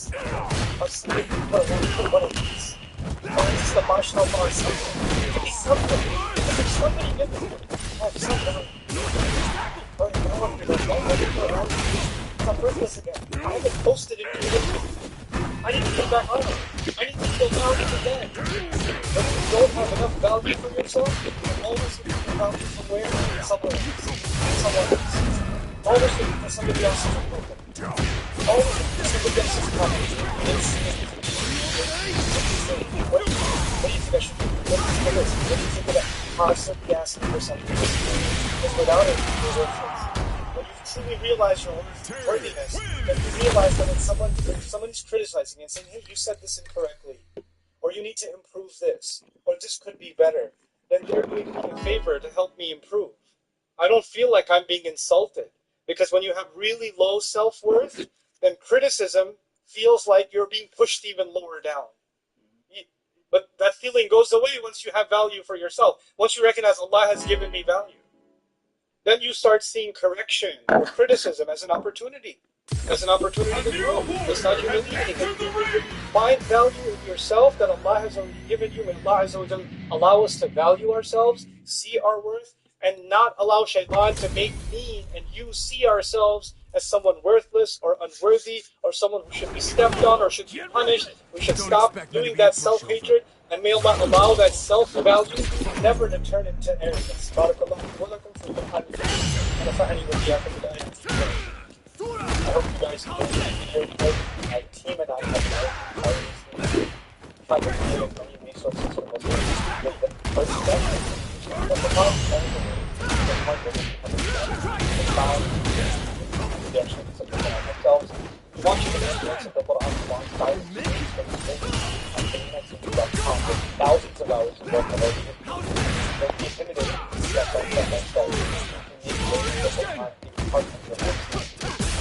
Or somebody put one of these. Or it's just a marshmallow or something. It could be something. If there's somebody different, have something. Or now I'm gonna go around. I'm worthless again. I haven't posted it in YouTube. I need to get back on it. I need to feel valued again. When you don't have enough value for yourself, you're always looking for value from where? Somewhere else. Someone else. Always looking for somebody else's approval. Always looking for somebody else's comment. What do you think I should do? What do you think of this? What do you think of that? Constantly asking for something. Because without it, you're worthless. When you've truly realize your own worthiness, then you realize that when someone is criticizing you and saying, hey, you said this incorrectly, or you need to improve this, or this could be better, then they're doing me a favor to help me improve. I don't feel like I'm being insulted, because when you have really low self-worth, then criticism feels like you're being pushed even lower down. But that feeling goes away once you have value for yourself. Once you recognize Allah has given me value, then you start seeing correction or criticism as an opportunity. As an opportunity to grow. It's not humiliating. Find value in yourself that Allah has already given you. May Allah allow us to value ourselves, see our worth, and not allow shaitan to make me and you see ourselves as someone worthless or unworthy or someone who should be stepped on or should be punished. We should stop doing that self-hatred, and may Allah allow that self-value never to turn into arrogance. I hope you guys enjoyed the video. My team and I have tried to create many resources for Muslims. The first step is the reactions of ourselves. We want you to influence the Quran alongside with thousands of hours of work about it. Don't be intimidated. Step by step by step. You need to wait for the time to be part of your life.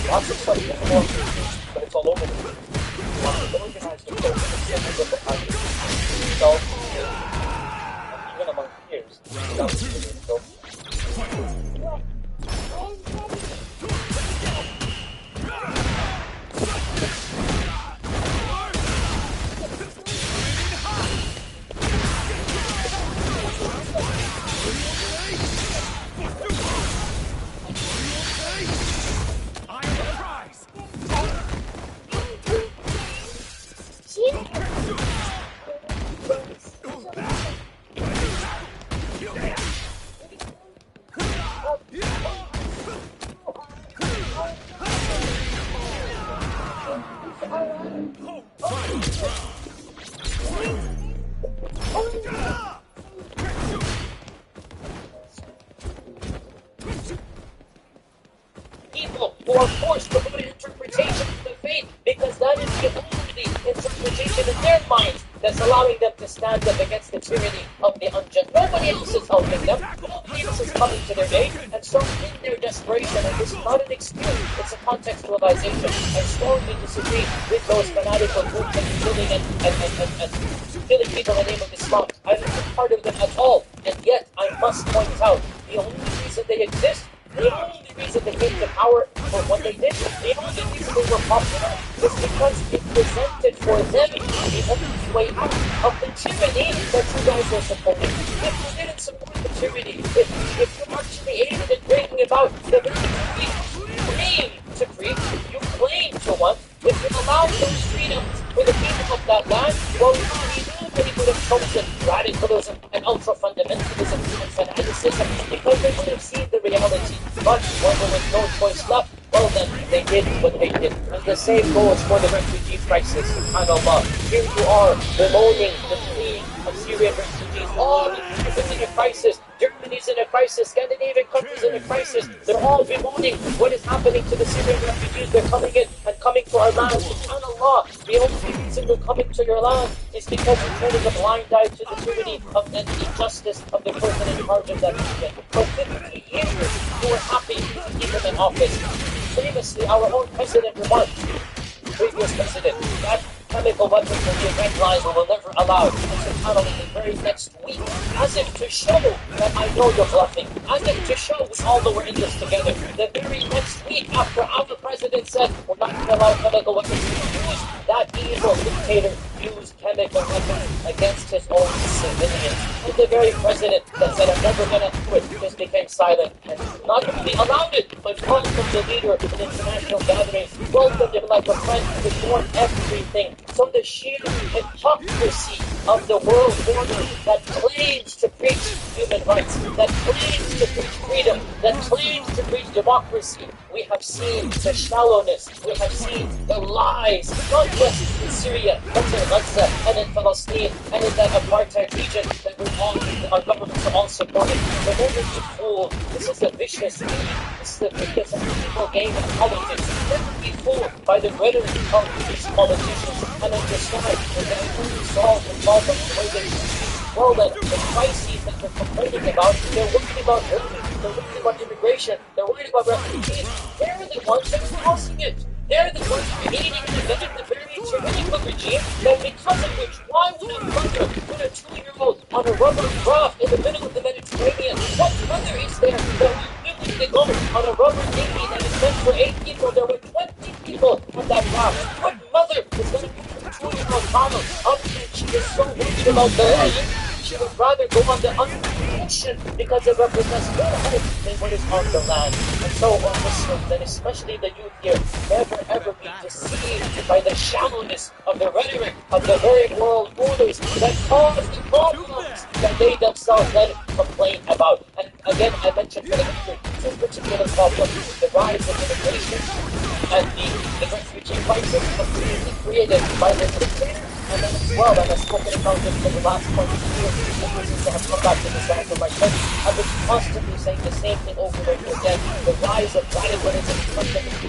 Lots of stuff is more, but it's all over the place. You want to organize the process and look at how you yourself and even among peers without feeling so. People who are forced to put an interpretation of the faith because that is the only interpretation in their minds that's allowing them to stand up against the tyranny of the unjust. Nobody else is helping them. Nobody else is coming to their aid. And so in their desperation, and this is not an excuse, it's a contextualization. I strongly disagree with those fanatical groups that are killing and killing people in the name of Islam. I'm not part of them at all. And yet, I must point out, the only reason they exist, the only reason they came to power for what they did, the only reason they were popular was because it presented for them the only way out of the tyranny that you guys were supporting. If you didn't support the tyranny, if you actually aided in bringing about the very you claim to preach, you claim to want, if you allowed those freedoms for the people of that land, well, we know that he would have chosen radicalism and ultra-fundamentalism and fanaticism because they would have seen the reality. But when there was no choice left, well then, they did what they did. And the same goes for the refugee crisis, subhanAllah. Here you are, bemoaning the fleeing of Syrian refugees. All the countries in a crisis. Germany's in a crisis. Scandinavian countries in a crisis. They're all bemoaning what is happening to the Syrian refugees. They're coming in and coming to our land. SubhanAllah, the only reason they're coming to your land is because you're turning a blind eye to the tyranny of and the injustice of the person in charge of that region. For 50 years, you were happy to keep him in office. Famously, our own president remarked, previous president, that chemical weapons will be a red line we will never allow. And subhanAllah, the very next week, as if to show that I know you're bluffing, as if to show we all know we're in this together, the very next week after our president said we're not going to allow chemical weapons to be used, that evil dictator used chemical weapons against his own civilians. And the very president that said I'm never going to do it just became silent and not only allowed it, but welcomed the leader in international gatherings, welcomed him like a friend who would warn everything. So the sheer hypocrisy of the world order that claims to preach human rights, that claims to preach freedom, that claims to preach democracy, we have seen the shallowness, we have seen the lies, not just in Syria, but in Gaza, and in Palestine, and in that apartheid region that our governments are all supporting. But never be fooled. This is a vicious game. This is a vicious and evil game of politics. Never be fooled by the rhetoric of these politicians and understand that they only solve the problem the way they well, the crises that they're complaining about, they're worried about voting, they're worried about immigration, they're worried about refugees. They're the ones that are causing it. They're the ones creating and inventing the very tyrannical regime that because of which, why would a mother put a 2-year-old on a rubber raft in the middle of the Mediterranean? What mother is there that would willing to go on a rubber dinghy that is meant for 8 people? There were 20 people on that raft. What mother is going to put a 2-year-old child up and she is so worried about the land? She would rather go on the ocean because it represents more hope than what is on the land. And so, Muslims, and especially the youth here, never ever be deceived by the shallowness of the rhetoric of the very world rulers that cause the problems that they themselves then complain about. And again, I mentioned for the two particular problems, the rise of immigration and the refugee crisis completely created by the dictator. And then as well, and I've spoken about this for the last 20 years, since I have come back to this answer myself, I've been constantly saying the same thing over and over again. The rise of radicalism,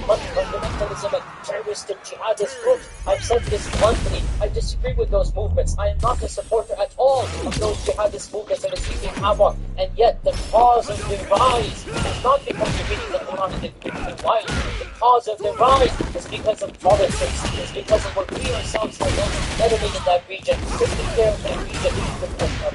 fundamentalism, and terroristic jihadist groups. I've said this bluntly. I disagree with those movements. I am not a supporter at all of those jihadist movements that are seeking havoc. And yet, the cause of their rise is not because they're reading the Quran and they're wild. The cause of their rise is because of politics. It's because of what we ourselves have done. Meddling in that region, taking care of that region,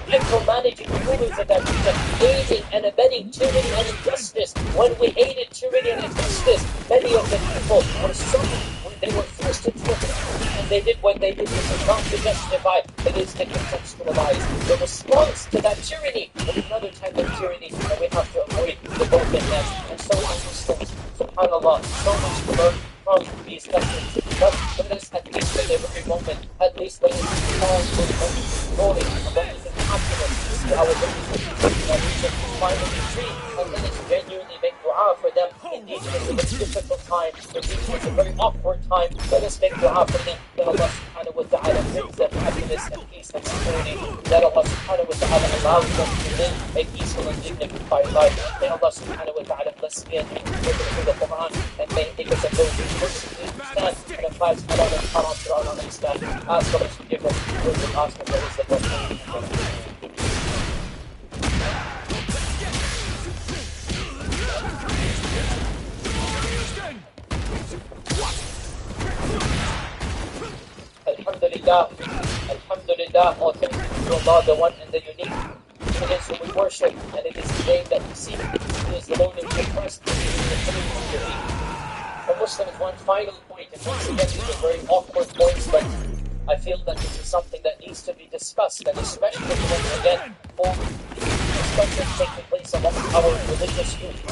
micromanaging the rulers of that region, aiding and abetting tyranny and injustice. When we aided tyranny and injustice, many of the people were suffering when they were forced into it, and they did what they did was not to justify, it is to contextualize. The response to that tyranny is another type of tyranny that we have to avoid the both in them. And so are Muslims, subhanAllah, so much to learn from these lessons. But let us at least at every moment, at least let us pause for the moment, knowing about this happiness to our brothers and sisters finally free, and let us genuinely make dua for them. Indeed, it is a very difficult time. Indeed, it is a very awkward time. Let us make dua for them that Allah subhanahu wa ta'ala brings them happiness and peace and security. That Allah subhanahu wa ta'ala allows them to live a peaceful and dignified life. May Allah subhanahu wa ta'ala bless me and through the Quran, and may He make us of those who personally understand and applies halal and haram to our own Islam. Ask Allah to forgive us. Those who ask us, those that don't. Alhamdulillah, Alhamdulillah, all thanks to Allah, the one and the unique. It is who we worship, and it is the name that we seek. It is the Lord of the Christ, it is the coming of the week. For Muslims, one final point, and once again, these are very awkward points, but I feel that this is something that needs to be discussed, and especially once again, all discussions taking place among our religious youth.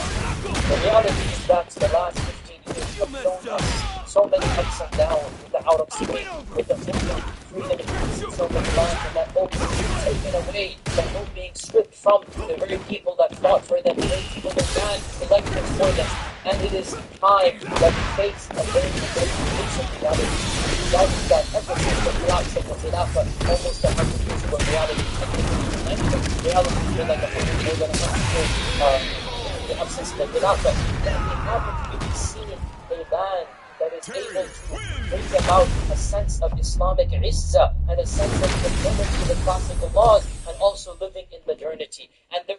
The reality is that the last 15 years have shown us so many ups and downs with the Arab Spring, with the freedom and so many lands, and that hope being taken away, that hope being stripped from the very people that fought for them, the very people that man elected for them. And it is time that we face a very recent reality. Reality that ever since the collapse of the Khilafah, almost 100 years ago, reality feel like 100 more than 100 years in the absence of the Khilafah, that we haven't really seen a man that is able to bring about a sense of Islamic izzah and a sense of conformity to the classical laws and also living in modernity. And the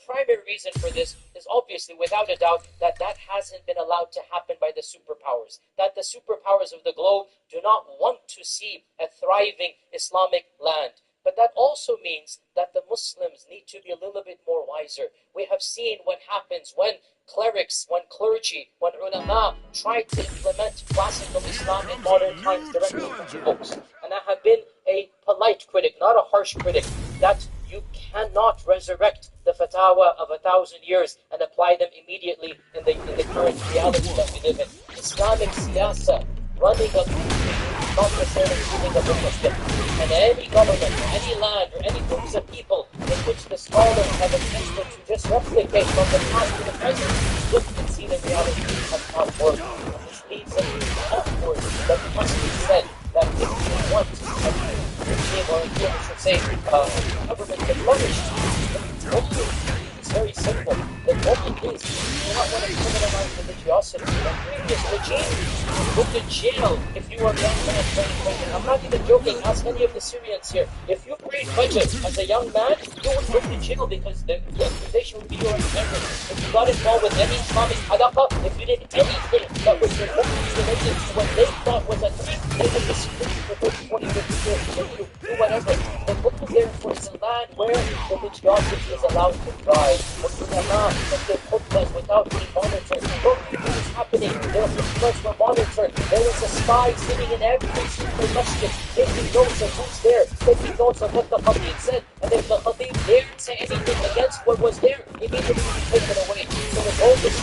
primary reason for this is obviously, without a doubt, that hasn't been allowed to happen by the superpowers. That the superpowers of the globe do not want to see a thriving Islamic land. But that also means that the Muslims need to be a little bit more wiser. We have seen what happens when clerics, when clergy, when ulama try to implement classical Islam in modern times directly from books. And I have been a polite critic, not a harsh critic, that you cannot resurrect the fatwa of 1,000 years and apply them immediately in the current reality that we live in. Islamic siyasa, running a country, not necessarily ruling of a Muslim. And any government, or any land, or any groups of people in which the scholars have attempted to just replicate from the past to the present, look and see the reality has not worked. And this leads us to the upward that must be said that if we want a say, government can flourish. It's very simple. The moment is you do not want to criminalize religiosity. The previous regime would put to jail if you were a young man praying Fajr. I'm not even joking. Ask any of the Syrians here. If you prayed Fajr as a young man, you would go to jail because the accusation would be you were independent. If you got involved with any Islamic halaqah, if you did anything that was remotely related to what they thought was a threat, they would discipline you for 30, 20, 50 years. If you do whatever. The book, therefore, is a land where religiosity is allowed to thrive. But in the land that they put us without being monitored. Don't think what is happening. Their footprints were monitored. There was a spy sitting in every single masjid, taking notes of who's there, taking notes of what the Khatib said. And if the Khatib dared say anything against what was there, immediately be taken away. So there's all this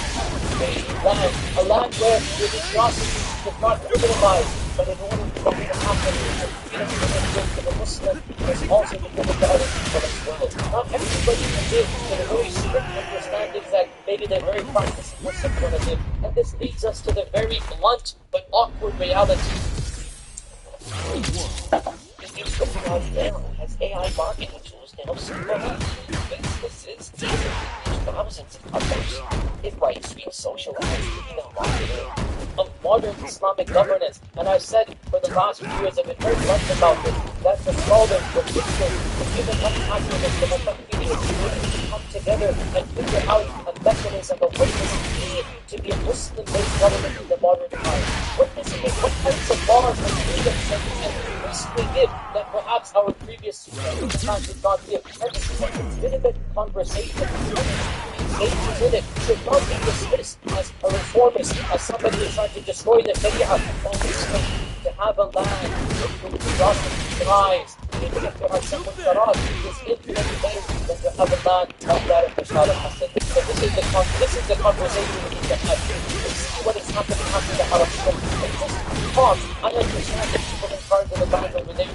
land, a land where religiosity is not criminalized. But in order for it to happen, freedom to the Muslim is also to give it to other people as well. Not everybody can live in a very strict understandings that maybe they're very practicing Muslims want to live. And this leads us to the very blunt but awkward reality. The news goes out now as AI marketing tools to help small businesses thousands of others. It writes being socialized email marketing of modern Islamic governance. And I've said for the last few years, I've been very blunt about this, that the scholars, the teachers, the human rights activists, the Muqaddideen come together and figure out a mechanism of what does it mean to be a Muslim-based government in the modern time. What does it mean? What types of laws and freedoms and rights we give that perhaps our previous times did not give? And this is a legitimate conversation. Engaged in it should not be dismissed as a reformist, as somebody who's trying to destroy the Sharia. Obviously, to have a land where religiosity thrives, even if there are some munkarat, is infinitely better than to have a land like that of Bashar al-Assad. So this is the conversation we need to have. We see what is happening after the Arab Spring. And just talk, I understand that people in charge of the land over there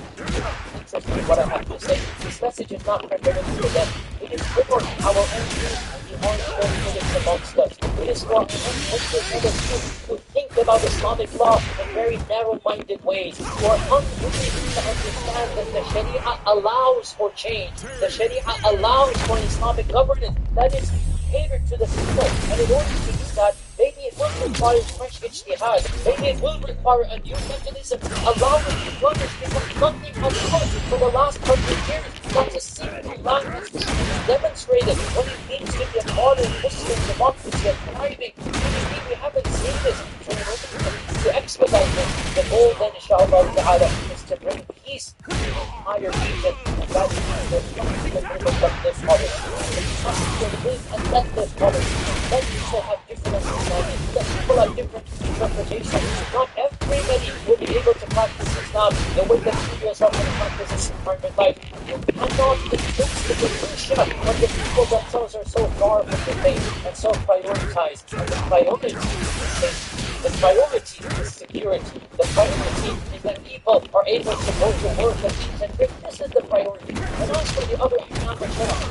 interested in what I have to say. This message is not primarily for them. It is for our own ongoing critics amongst us. It is for our others who think about Islamic law in very narrow-minded ways, who are unwilling to understand that the Sharia allows for change. The Sharia allows for Islamic governance that is catered to the people. And in order to do that, maybe it will require fresh ijtihad. Maybe it will require a new mechanism, allowing the brothers because nothing has worked for the last 100 years. Not a single land has demonstrated what it means to be a modern Muslim democracy, a thriving community. We haven't seen this. So in order to expedite this, the goal then, inshallah ta'ala, is to bring peace to the entire region. And that is the name of this policy. It must live and let this policy. Let people have different understandings. Let people have different interpretations. Not everybody will be able to practice Islam the way that you yourself want to practice in private life. You cannot influence the minutia when the people themselves are so far from the faith and so prioritized. And the priority is safety. The priority is security. The priority is that people are able to go to work and eat and drink. This is the priority. And as for the other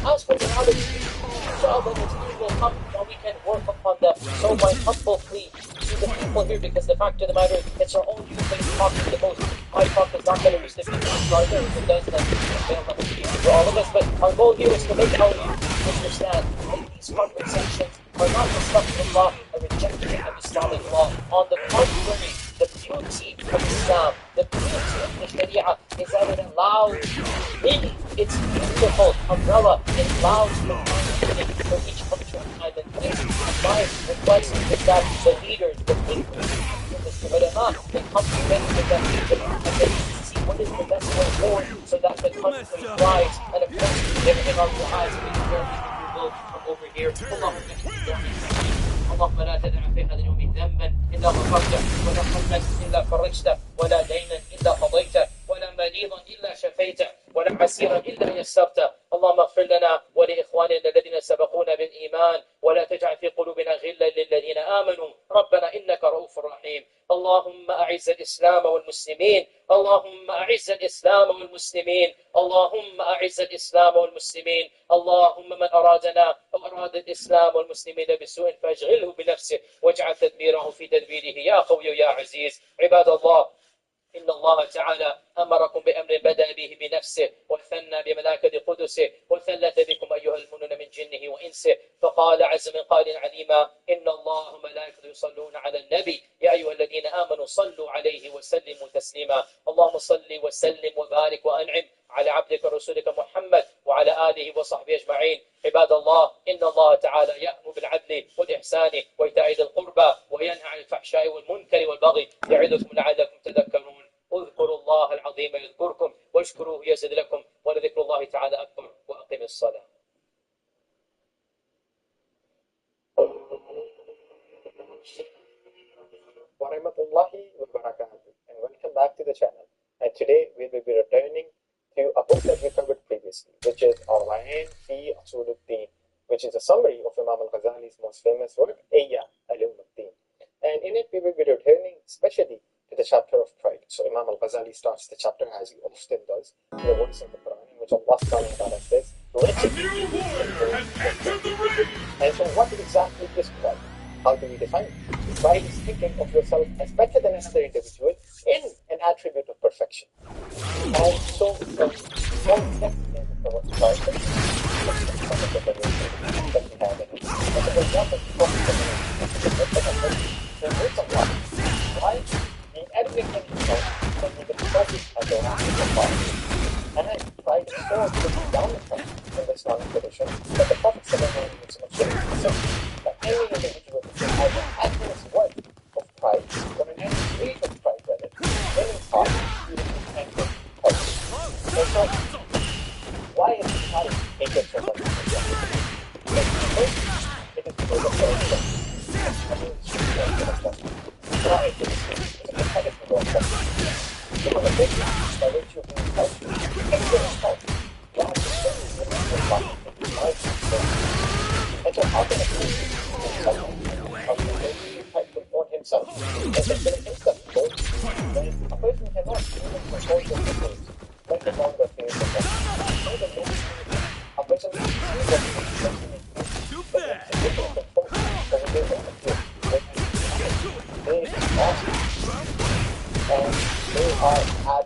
as for the other inshallah, the time will come when we can work upon them. So my humble plea to the people here, because the fact of the matter is, it's our own youth that is talking the most. My talk is not going to reach the people farther. If it does, then it fail not to be for all of us. But our goal here is to make our youth understand that these conversations are not astaghfirullah, a rejection of Islamic law. On the contrary, the beauty of Islam, the beauty of the Sharia is that it allows, in its beautiful umbrella, it allows for each country and time and place. And my request is that the leaders, the people, the ulama, they come together with that region and they see what is the best way forward so that the country thrives. And of course, everything on your eyes will be very will from over here. اللهم لا تدع في هذا اليوم ذنبا الا غفرته ولا حما الا فرجته ولا دينا الا قضيته ولا مريضا الا شفيته ولا عسيرا الا يسرته. اللهم اغفر لنا ولاخواننا الذين سبقونا بالايمان ولا تجعل في قلوبنا غلا للذين امنوا ربنا انك رؤوف رحيم. اللهم اعز الاسلام والمسلمين. اللهم اعز الاسلام والمسلمين. اللهم اعز الاسلام والمسلمين. اللهم من ارادنا او اراد الاسلام والمسلمين بسوء فاشغله بنفسه واجعل تدبيره في تدبيره يا قوي يا عزيز. عباد الله، إن الله تعالى أمركم بأمر بدأ به بنفسه وثنى تثنى بملائكة قدسه وثلث بكم أيها المؤمنون من جنه وإنسه فقال عز من قائل عليما إن الله وملائكته يصلون على النبي يا أيها الذين آمنوا صلوا عليه وسلموا تسليما اللهم صل وسلم وبارك وأنعم على عبدك ورسولك محمد وعلى آله وصحبه أجمعين عباد الله إن الله تعالى يأمر بالعدل والإحسان وإيتاء ذي القربى وينهى عن الفحشاء والمنكر والبغي يعظكم لعلكم تذكرون اذكروا الله العظيم يذكركم واشكروه يزد لكم ولذكر الله تعالى أكبر وأقم الصلاة. Warahmatullahi wabarakatuh, and welcome back to the channel. And today we will be returning to a book that we covered previously, which is Al-Wain fi Usuluddin, which is a summary of Imam al-Ghazali's most famous work, Ihya Ulumuddin. And in it we will be returning especially to the chapter of pride. So Imam al-Ghazali starts the chapter, as he often does, with the words of the Quran, in which Allah subhanahu wa ta'ala says, A new warrior has entered the ring! and so what exactly is pride? How do we define it? Pride is thinking of yourself as better than another individual in an attribute of perfection. And so, one next thing of pride that we have in it, and the example of the roots of life, why being arrogant in himself and being exalted as a rank of power. And pride is so put down in the Islamic tradition that the Prophet said that any individual can have an adverse word of pride or an adverse trait of pride, rather, when in thought, even in anger, or so, why is pride hated so much? First, it is because of the pride is a competitive process. Because of this, by virtue of being self, excellent self, God is and so how can a person on himself and consider himself gold when a person cannot even control their feelings, let alone their feelings of God? So the next a person is and they are at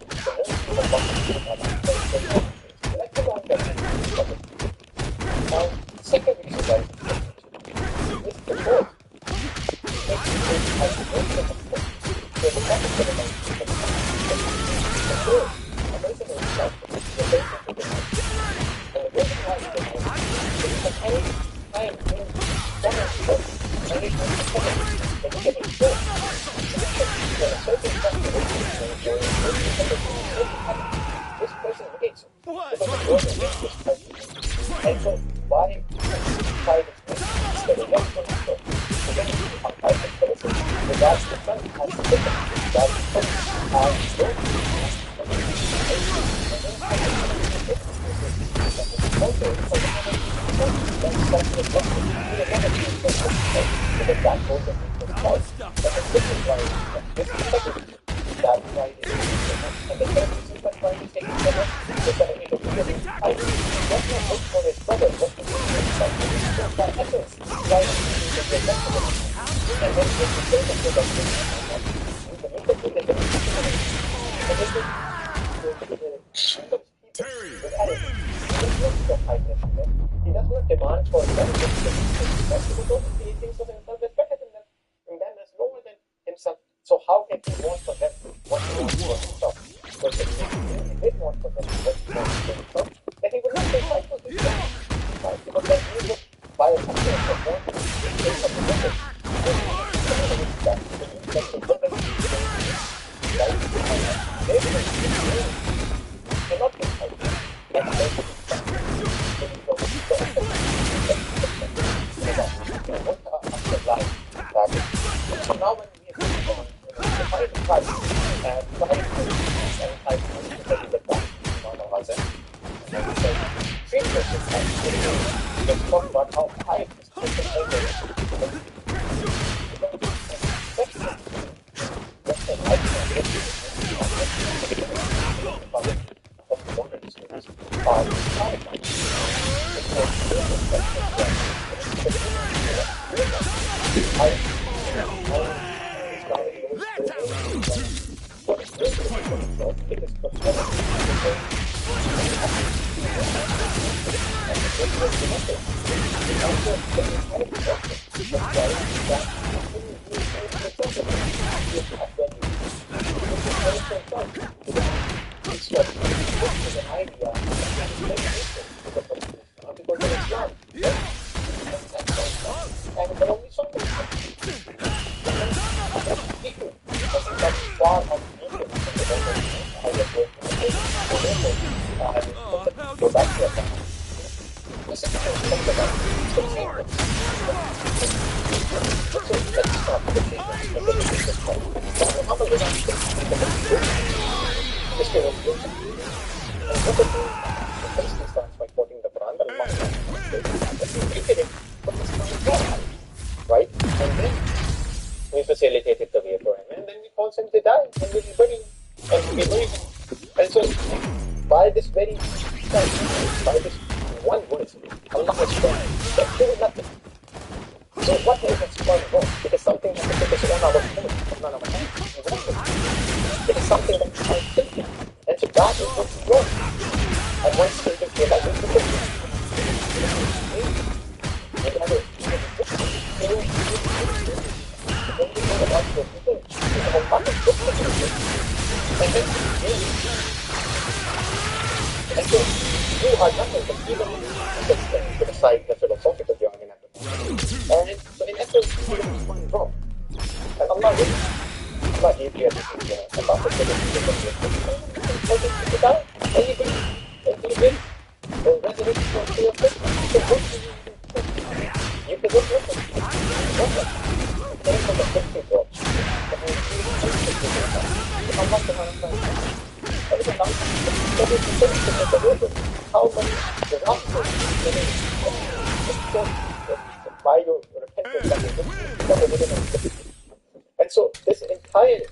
the second reason why is the fourth. This person hates him. And so why pride is instead of love for people? A private person regards the friend as a victim, regards the friend as good. He does not demand for benefit. He don't see things of himself as better than them, and then as lower than himself. So how can he want for them what he wants for himself? Because if he did want for them what he wants for himself, then he would not say fight for this guy. Right? Because then he would buy a company for one thing of the business. Cannot be fighting. So now when we define the price and try to the price and we say treat this as let's talk about how high this person is Right? And then we facilitated the way for him, and then we caused him to die, and we bury him, and we bury him. And so, by this very by this one word, Allah has shown that there is nothing. So what is it going wrong? It is something that is on our phone, on our hands. It is something that is unthinking. And so that is what's wrong. And once we just realize it, and so you are nothing but even to decide the philosophical jargon at the moment. And so in essence, you is one wrong. And Allah gave you everything about the philosophy of the die, and you bring or resurrection from your faith. So what do you do? You can look at it. From the 50 drops. Allah subhanahu wa ta'ala. How many disasters by your repentance. And so this entire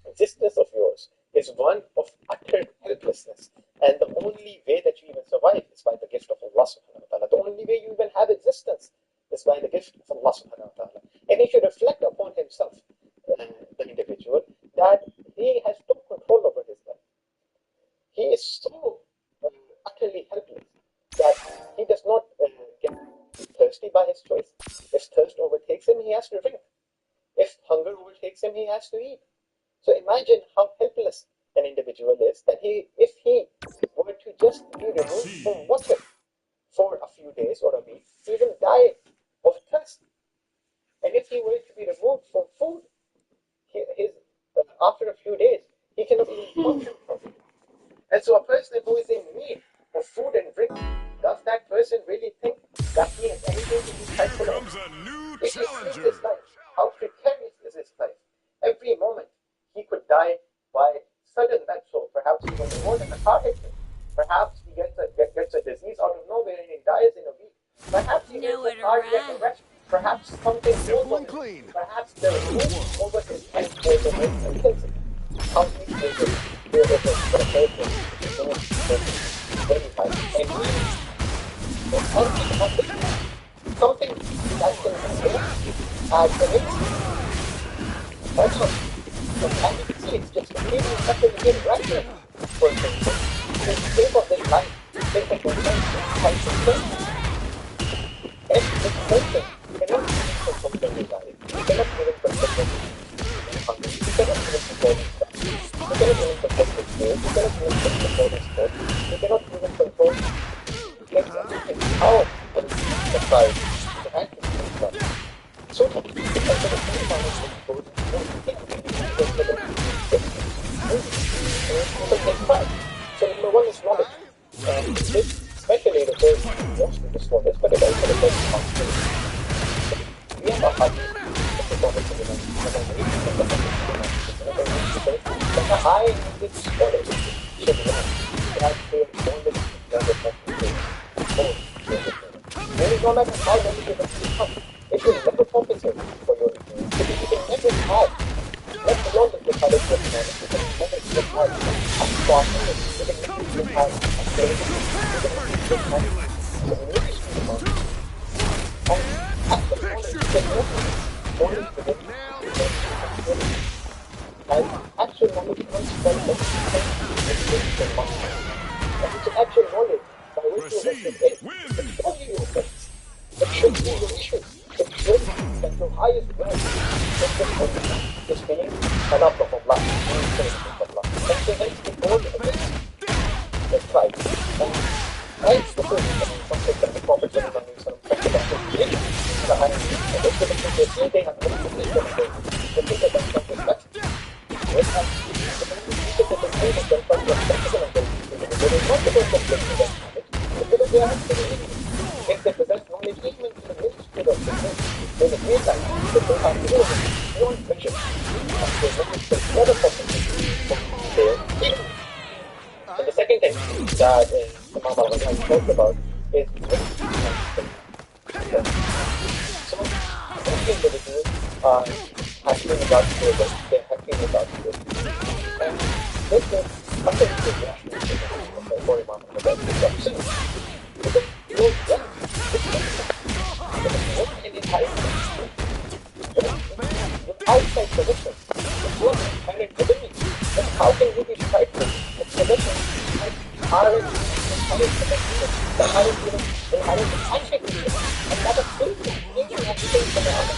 existence of yours is one of utter helplessness. And the only way that you even survive is by the gift of Allah subhanahu wa ta'ala. The only way you even have existence is by the gift of Allah subhanahu wa ta'ala. And he should reflect upon himself, the individual, that he has no control over his life. He is so utterly helpless that he does not get thirsty by his choice. If thirst overtakes him, he has to drink. If hunger overtakes him, he has to eat. So imagine how helpless an individual is, that if he were to just be removed from water for a few days or a week, he will die of thirst. And if he were to be removed from food, after a few days, he cannot even function properly. And so a person who is in need of food and drink, does that person really think that he has anything to be thankful of? If he sees his life, how precarious is his life? Every moment he could die by sudden death, so perhaps even more than a car accident. Perhaps he gets a disease out of nowhere and he dies in a week. Perhaps he gets a cardiac arrest. Perhaps something goes on him. Perhaps there is movement over his head goes away and kills him. How many cases there is for a person very high? And something that can happen as the next. Also, as you can see, it's just completely nothing again right here. For example, think of this life. Think of your life. And this person cannot even control the desire. You cannot even control the hunger. You cannot even control the stuff. You cannot even control the fear. You cannot even control the sport. You cannot even control how the society to act in stuff. So, so number one is knowledge. And this especially refers mostly to scholars, but it also refers to counselors. We have a hadith, but the high-minded scholars should learn that their knowledge does not change. There is no matter how knowledgeable you become, it will never compensate for your ignorance. Because you can never have, let alone the college of knowledge, you can never get out a spot, you can never get out a place, you can never get out a ministry of knowledge. And after knowledge, you can never only predict and actual knowledge comes from the the monster. And it's an actual knowledge by which you investigate. It's all your effects. It should be your issues. It should be that your highest good is being an up of Allah. And so hence the goal of it is right. And right before something that the Prophet talked about the creation, the highest good. And this is the thing they have no position of the people that come to respect. With us, the people that they say that they're respectable of those people. There is not because of the knowledge, but because they are actually if they possess knowledge even to the minuscule of business, then it means that they have to go beyond vision and they limit the other possibilities for their ignorance. And the second thing that Imam al-Ghazali talked about is so many individuals are happy in regards to it, they're happy in regards to it. And this is utterly irrational for Imam al-Ghazali. It's absurd. Because you know, yeah, outside position, it's not inherent within me. But how can you be prideful? It's position. Are it inherent position? The highest given, the highest handshake position. And that is still even at the same time.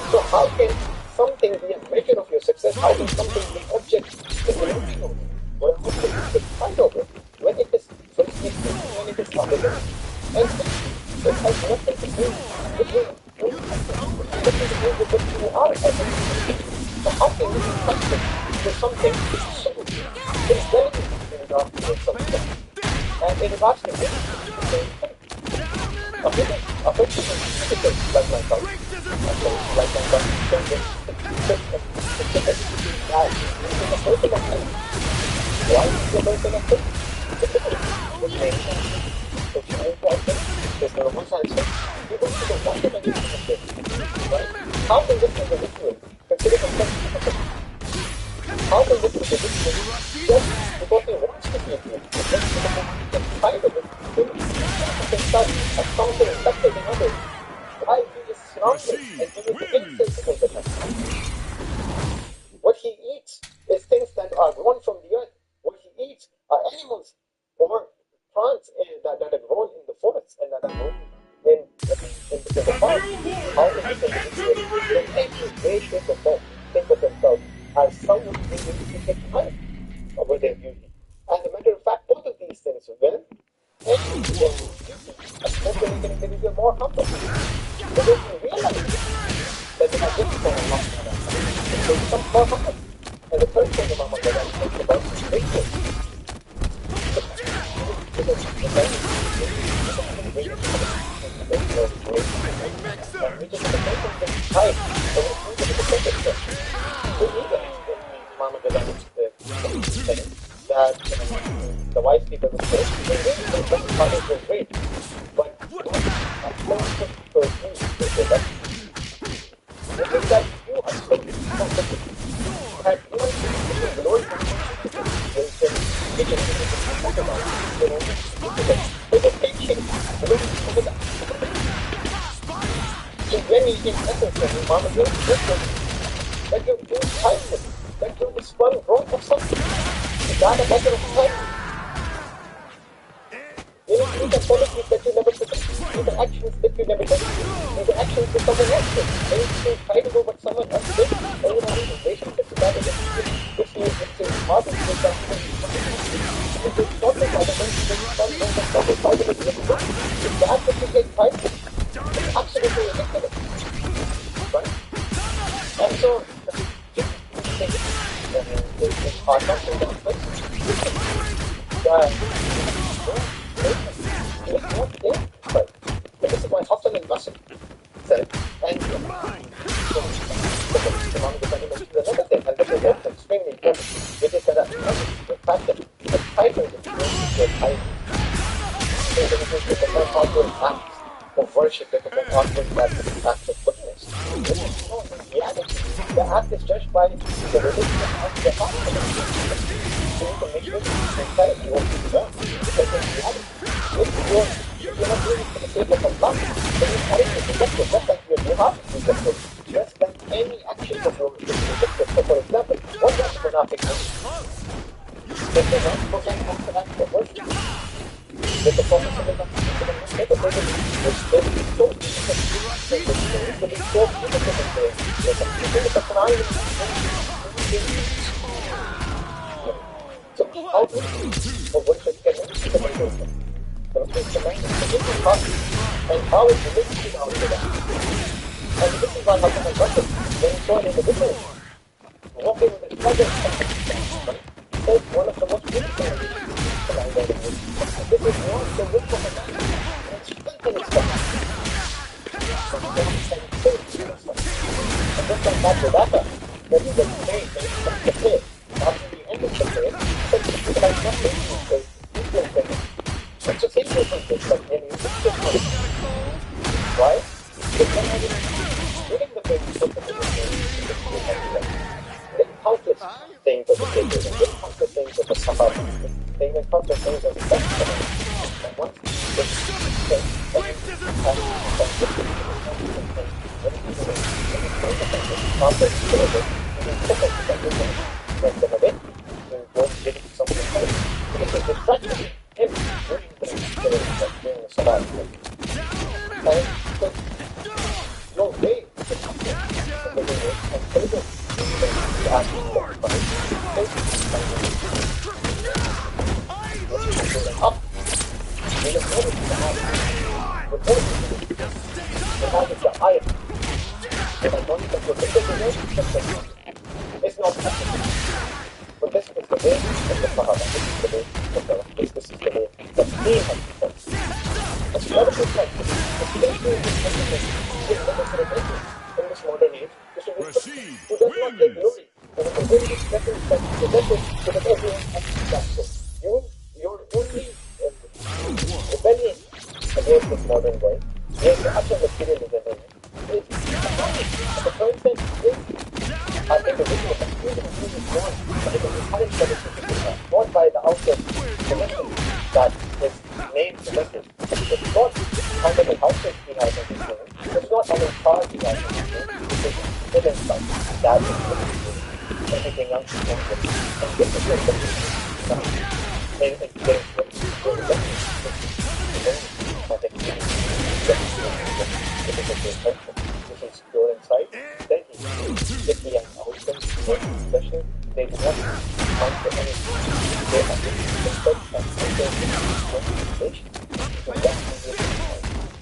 So how can something be a measure of your success? How can something be object of your emotional? Or a object to fight over? When it is firstly when it is forbidden. And it has nothing to do with you. Nothing to do with what you are as a person. So how can you be trusted with something so indelicate in regards to yourself? And in regards to this, the same thing. A person is physical, like myself. Like myself, a person of health. Why is the person of health? Which means if you move like this, there's no one side. You go to the bottom and you can get right? How can this individual consider himself a person? How can this individual just because he wants to be a human, just because he can find a good can start as something effective in others? Why he is surrounded and he is insensible to him? What he eats is things that are grown from the earth. What he eats are animals or plants that are grown in the forests and that are grown in the farm. How is this individual in any way, shape, or form think of himself as someone who needs to take pride over their beauty? As a matter of fact, both of these things will and their beauty are supposed to make an individual more humble. Because you realize that they are gifts from Allah. So you become more humble. And the third thing Imam al-Ghazali talks about is faithful. That the wise people would say, the fathers were great, but the thing that you are so comfortable, that you want to be the Lord, in essence, that you're doing kindness, that you respond wrong of something. It's not a matter of time. You know, these are qualities that you never possess. These are actions that you never done. These are actions that someone else did. And you feel pride over what someone else did. And you know, these relationships with other people, if you father with something, if you talk with other people, if the act that you take pride in, it's absolutely ridiculous. Right? And so, it's hard not to do this. It's not there, but this is why Hassan al-Basri said, and another thing, and this is also extremely important, which is that the fact that the title is the title. They become outward acts of worship, they become outward acts of goodness. This is not in reality. The act is judged by the religion of the heart. So you can make sure mentality what you want. Because in reality, if you're not doing it for the sake of Allah, then you carry it rejected, just like your jihad is rejected, just like any action of yours is rejected. not technique. If they're not focusing on that footwork, with the focus of the and how is the business out of that? And this is what happens in Russia. When you saw an individual walking with a project, says one of the most beautiful things. This is not the wish of a man. It's strengthening stuff. And just like that with Akka, when you get paid, when you start to play, after the end of the play, it's like nothing. It's a simple thing, but when you just get money, why? Because when you're winning the game, countless things of the figures, and countless things of the Sahara, and countless things of the Sahara. And once this thing, no way. It's not possible. But this is the way of the Sahara. This is the way of the This is the way that he has become. It's not a good thing. It's basically in this modern age. Who does not take glory. And it's a very respectful that because everyone has to do that. So you're only rebellion against this modern world. Against the actual materialism in it. The first thing is an individual that is born, but it is encouraged by the system, not by the outer connection that is made possessive. It's not under the houses he has in his home. It's not under the cars he has in his home. It is stuff that is everything else is going to be. And this is what the which is pure inside, then if he has open, especially, they do not count the energy. They have to respect and control the concentration. So that's the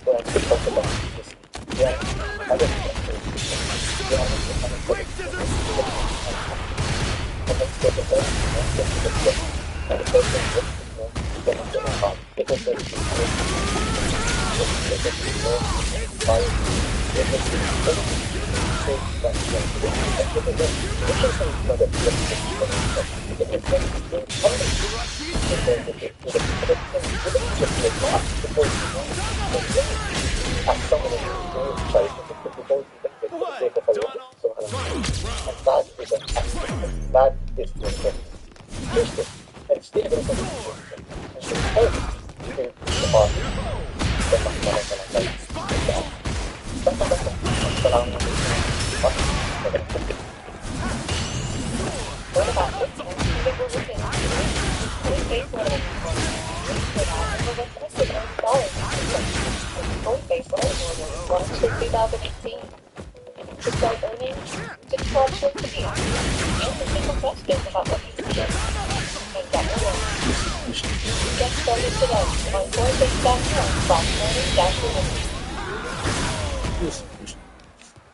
when I talk about this. They are other factors. They are not the that is the thing. And still going to be and should help the party.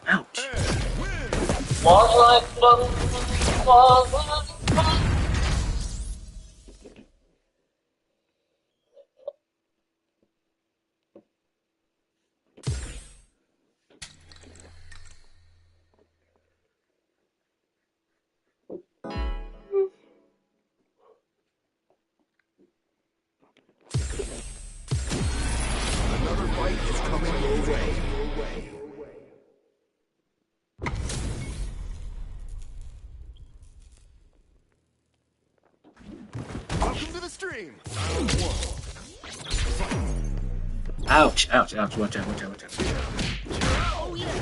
Ouch. Another fight is coming your way. Welcome to the stream. Ouch, ouch, ouch. Watch out, watch out, watch out. Oh yeah.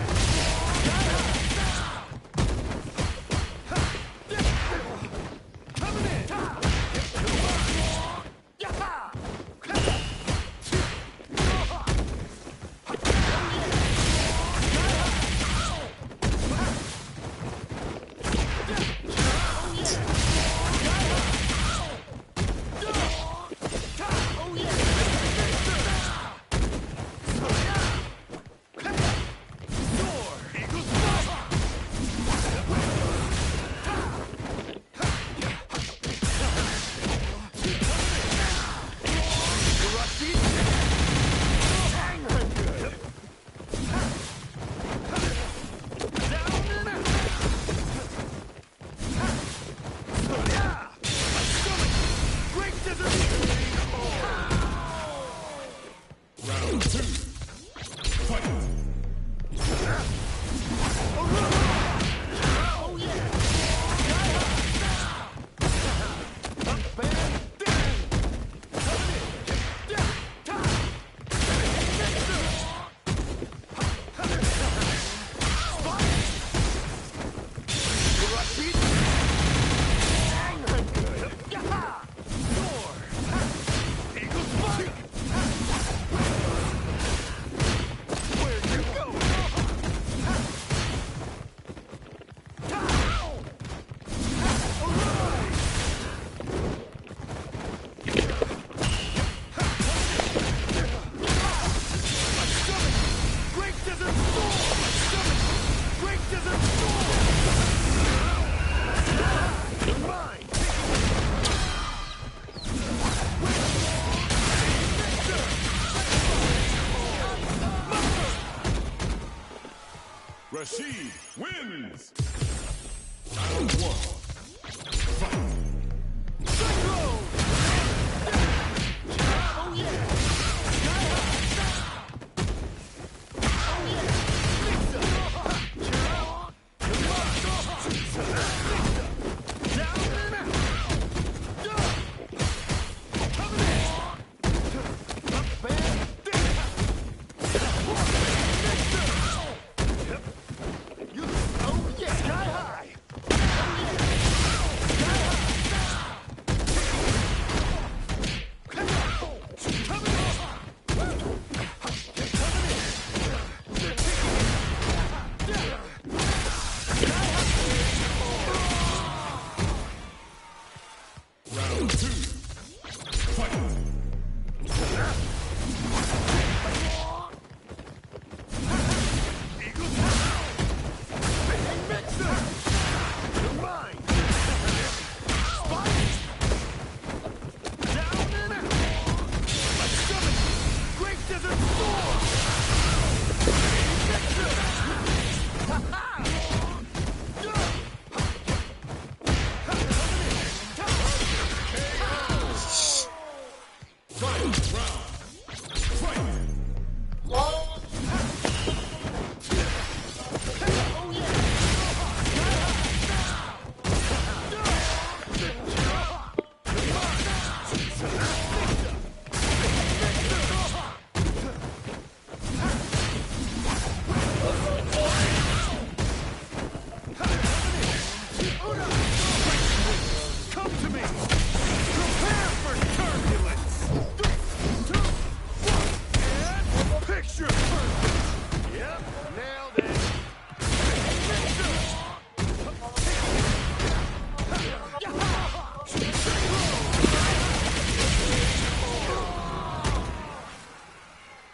Rashid wins! Round 1. Fight! Oh yeah!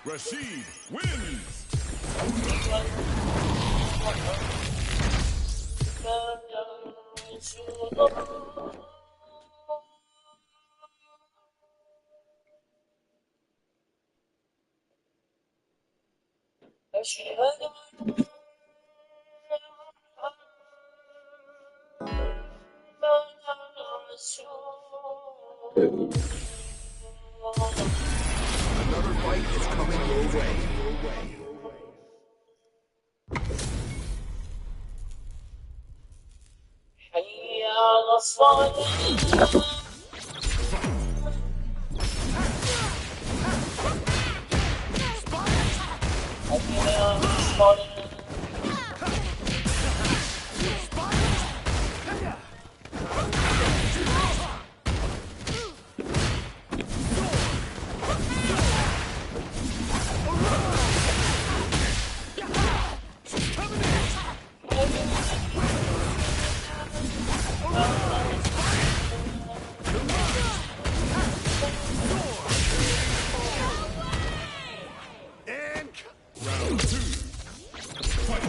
Rashid wins! Another fight is coming your way. حي على الصلاة حي على الصلاة Round 2. Fight!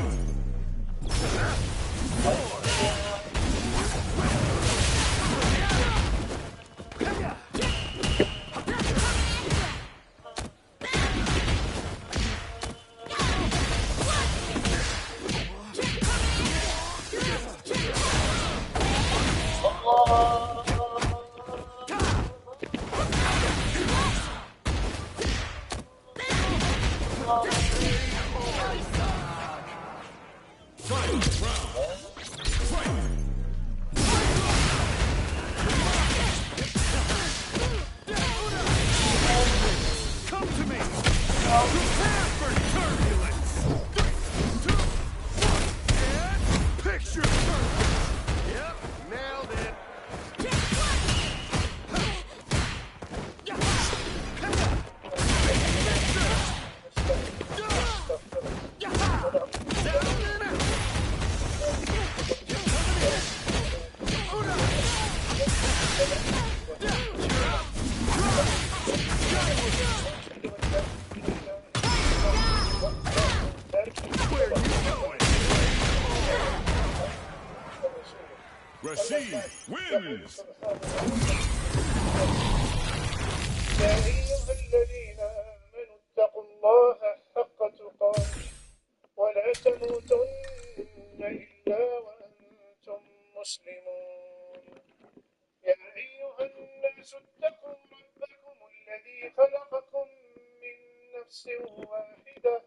Come to me! Prepare for turbulence! 3, 2, 1, and picture perfect! Yep, nailed it! Rashid wins! يا أيها الذين آمنوا اتقوا الله حق تقاته ولا تموتن إلا وأنتم مسلمون يا أيها الناس اتقوا ربكم الذي خلقكم من نفس واحدة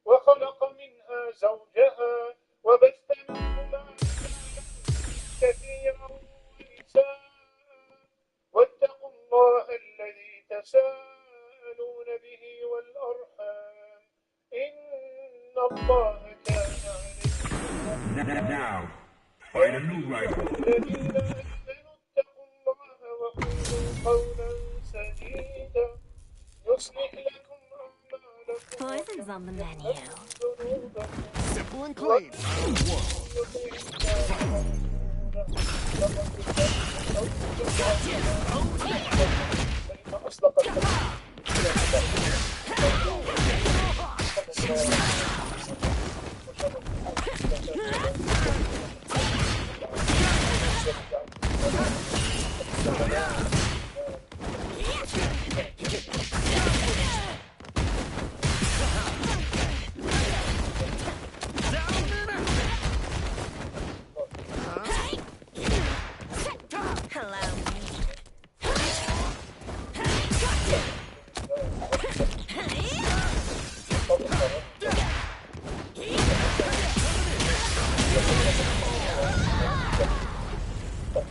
وخلق منها زوجها وبث منهما كثيرا ونساء واتقوا الله الذي تساءلون به والأرحام إن الله كان عليكم Now, find a new rival. الذين آمنوا اتقوا الله وقولوا قولا سديدا يصلح لكم أعمالكم Poison's on the menu. Simple and clean.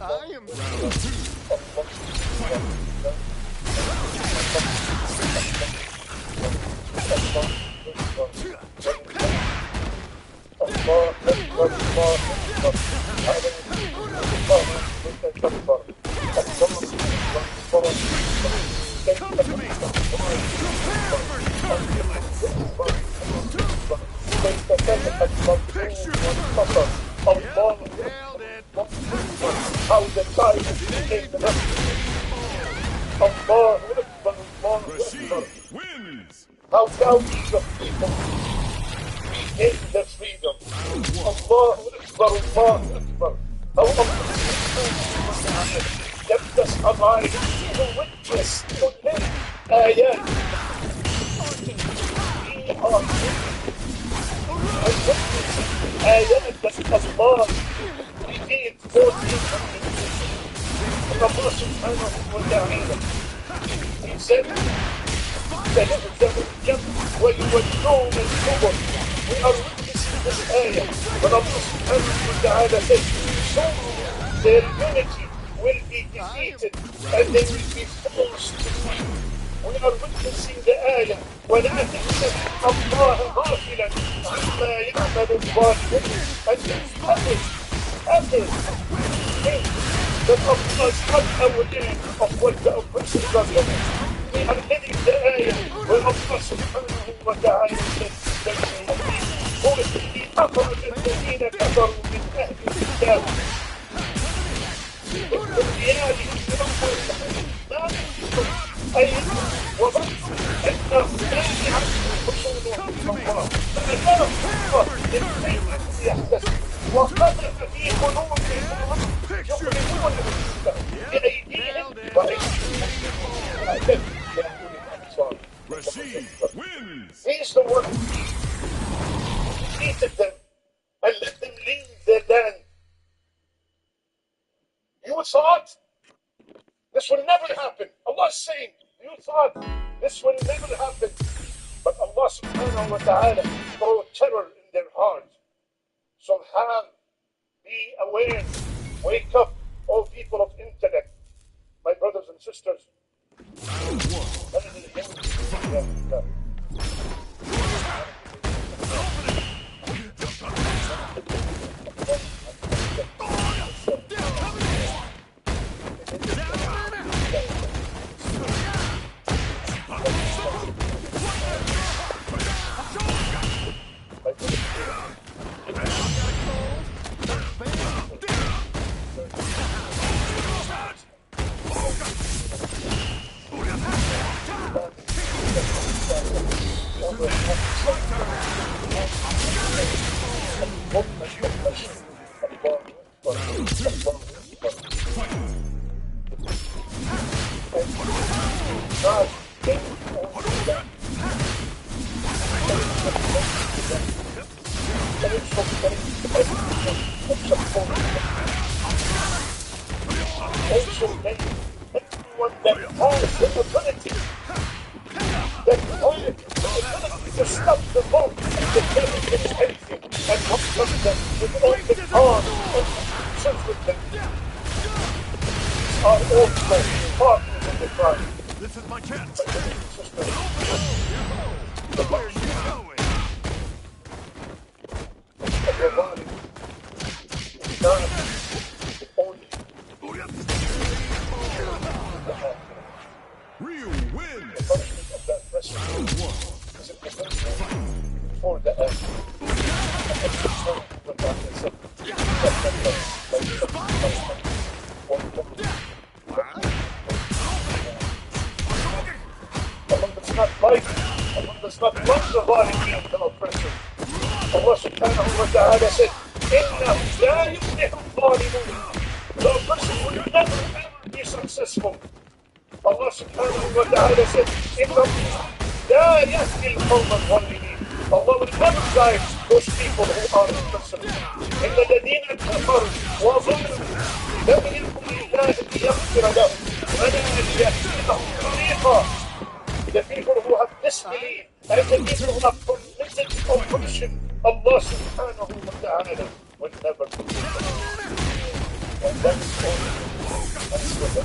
I am round two. Come to me. Prepare for turbulence. Picture perfect. Nailed it. How the time became the Allah Akbar, Allah Rashid Akbar. wins. How thousands of people regained their freedom. Allah Akbar, Allah Akbar. How Allah kept us alive to witness, to live ayat. We are witnessing ayat that Allah revealed 1400 and Allah subhanahu wa ta'ala. He said, وَيُوَلُّونَ الْكُبُرِ. We are witnessing this ayah. When Allah subhanahu wa ta'ala says, soon their unity will be defeated and they will be forced to flee. We are witnessing the ayah. وَلَا تَحْسَبْ اللَّهَ غَافِلًا عَمَّا يَعْمَلُ الظَّالِمُونَ. And others think that Allah is not aware of what the oppressors are doing. We are living the ayah where Allah subhanahu wa ta'ala says that هو الذي أخرج الذين كفروا من أهل الكتاب بديارهم ما أي وظنوا أنهم لا يعرفون حصولهم من الله فأتاهم الله للخير يحتسب وقذف في قلوبهم يخرجون بأيديهم وأيديهم. Rashid wins. He's the one who defeated them and let them leave their land. You thought this will never happen. Allah is saying, you thought this will never happen. But Allah subhanahu wa ta'ala threw terror in their heart. So be aware. Wake up, all people of intellect, my brothers and sisters. also make everyone that has the ability to stop the bomb and the devil in anything and confront them with open arms and actions with them. These are also partners in the crime. This is my chance. Where are you going? Your body is not only Ryu wins. punishment of that pressure is a prevention for the end. Allah does not like the ظالمين and the oppressors. Allah subhanahu wa ta'ala said, إِنَّهُ لَا يُفْلِحُ الظَّالِمُونَ. The oppressors will never ever be successful. Allah subhanahu wa ta'ala said, إِنَّ اللَّهَ لَا يَهْدِي الْقَوْمَ الظَّالِمِينَ. Allah will never guide those people who are oppressors. إِنَّ الَّذِينَ كَفَرُوا وَظَلَمُوا لَمْ يَكُنِ اللَّهُ لِيَغْفِرَ لَهُم وَلَا لِيَهْدِيَهُمْ طَرِيقًا. The people who have disbelieved and the people who have committed oppression, Allah subhanahu wa ta'ala will never forgive them. And that's all. That's what the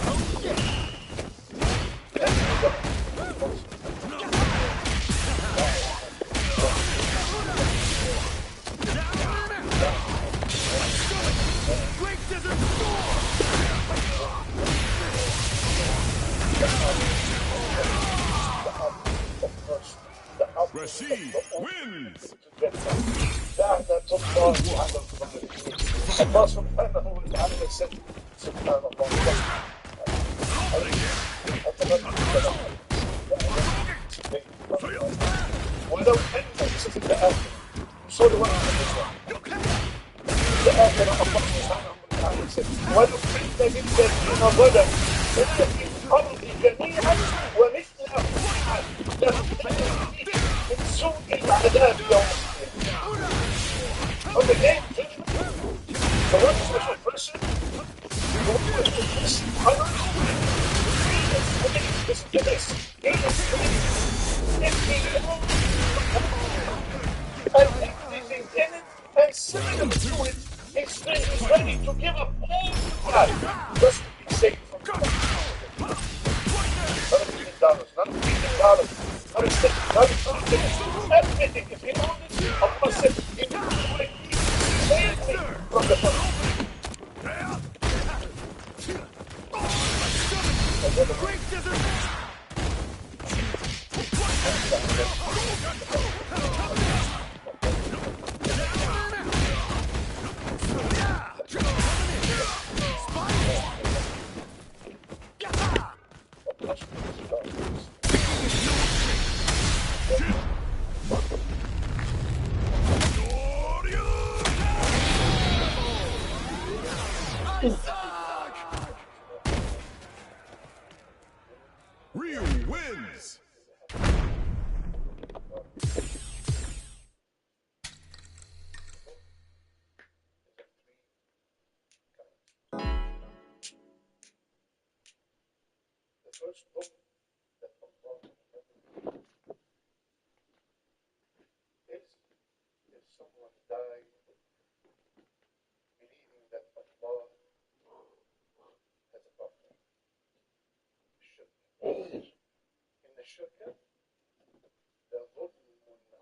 Great Desert Storm. Rashid wins. لعنة الله على الظالمين. الله سبحانه وتعالى said, سبحان الله. ولو أن في الآخر صلوا ولو أن للذين ظلموا إن في الأرض جميعا ومثله معا لفتنوا به من سوء العذاب يوم القيامة. On the day of judgment, the one who is oppressor, the one who is oppressed others, he is committing this goodness. He is committing everything and everything in it and similar to it. He's ready to give up all his life just to be safe from God. Not $1 million, not $1 billion, not a cent, not something, everything. If he owned it, Allah said, he will do it. Save me from the fire. Great Desert. Ryu wins. The first book that Allah is if someone died believing that Allah has a partner. Shirk. In the shirk, the ظلم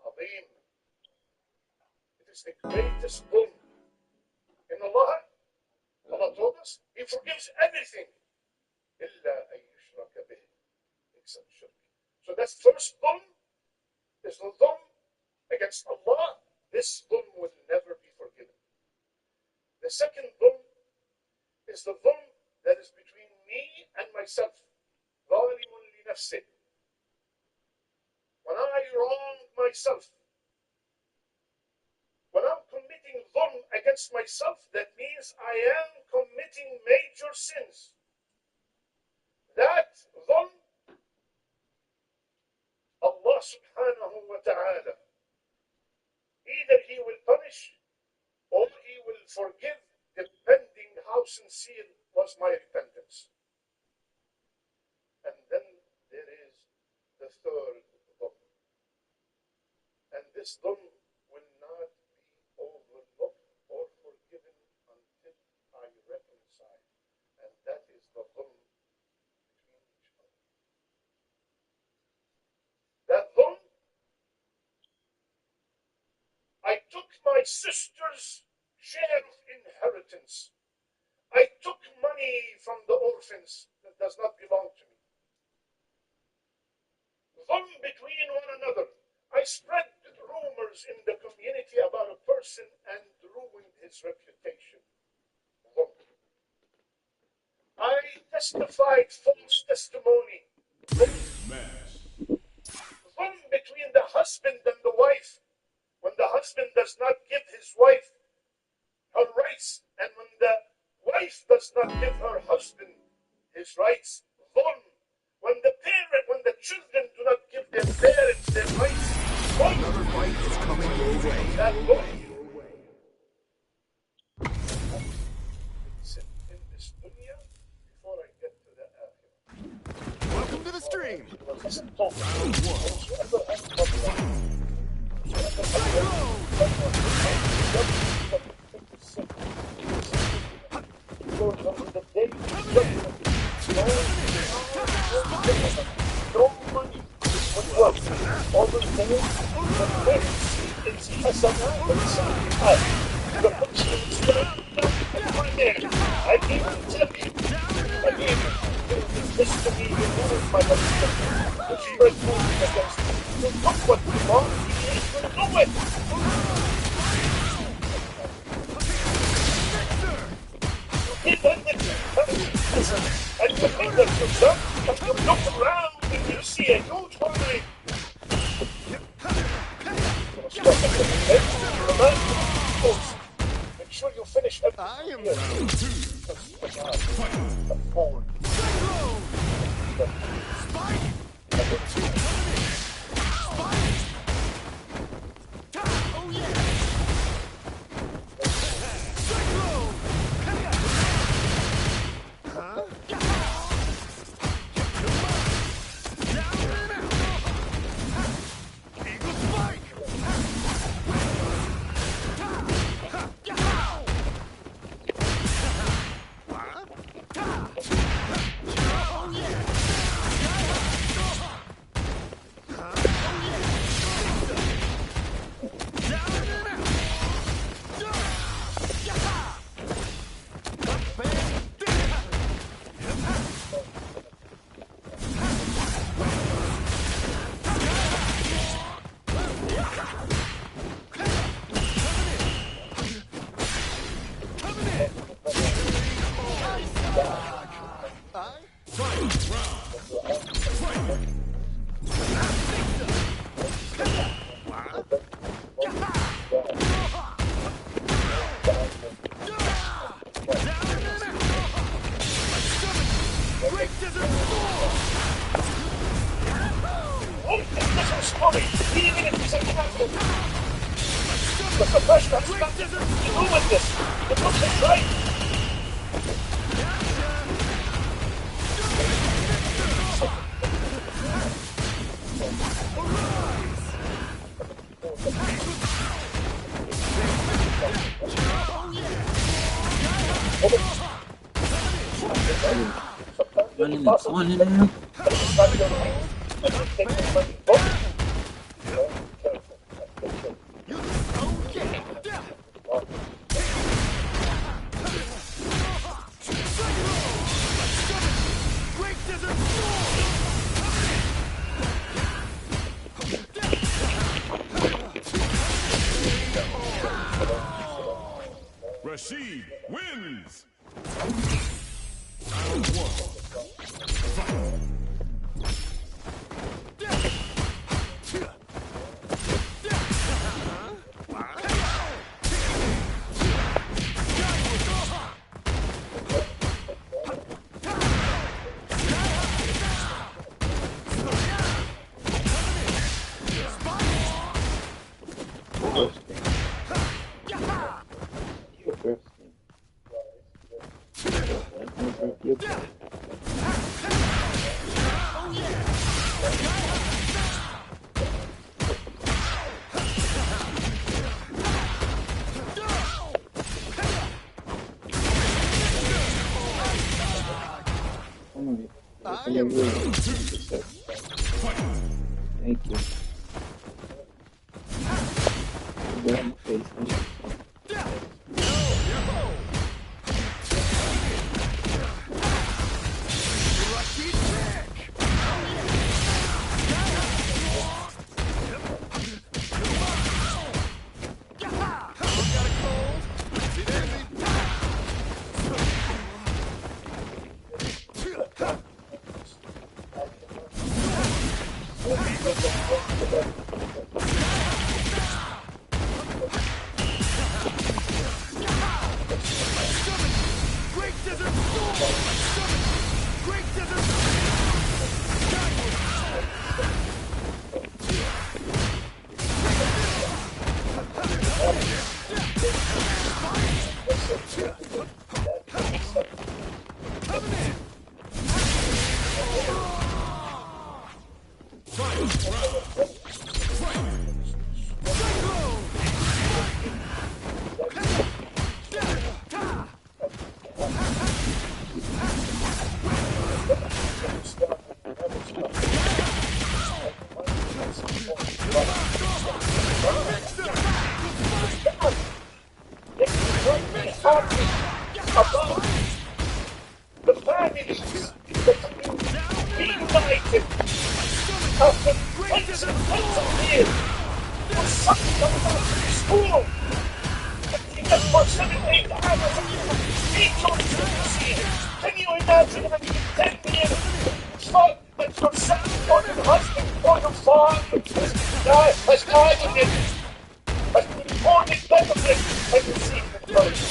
عظيم. It is the greatest ظلم. In Allah, Allah told us, He forgives everything. إلا أن يشرك به. Except shirk. So that's first ظلم is the ظلم against Allah. This ظلم will never be forgiven. The second ظلم is the ظلم that is between me and myself. ظالم لنفسه. When I wrong myself, when I'm committing ظلم against myself, that means I am committing major sins. That ظلم, Allah subhanahu wa ta'ala, either He will punish or He will forgive, depending how sincere was my repentance. And then there is the third dhulm. And this dhulm will not be overlooked or forgiven until I reconcile. And that is the dhulm between each other. That dhulm, I took my sister's share of inheritance. I took money from the orphans that does not belong to me. Dhulm between one another. I spread rumors in the community about a person and ruined his reputation. Dhulm. I testified false testimony. Dhulm between the husband and the wife. When the husband does not give his wife her rights, and when the wife does not give her husband his rights, dhulm. When the children do not give their parents their rights, dhulm. Another fight is coming your way. That dhulm. In this dunya, before I get to the akhirah. Welcome to the stream. All those things, it's I came to tell you. I gave this to be removed by the spread movement against you. Look what you want, you ain't gonna do it. You did everything. And you think that you're done, but you look around and you see a huge hurry. Make sure you finish everything. I am Forward. Rashid wins! Round one. Fight. Thank you. Get on my face. The families, the community, united after tens and tens of years. For something about school. I think that for 7-8 hours, each on the Can you imagine having 10 million son that your son or your husband or your father has died in it, has been born in death of it, and you see it first.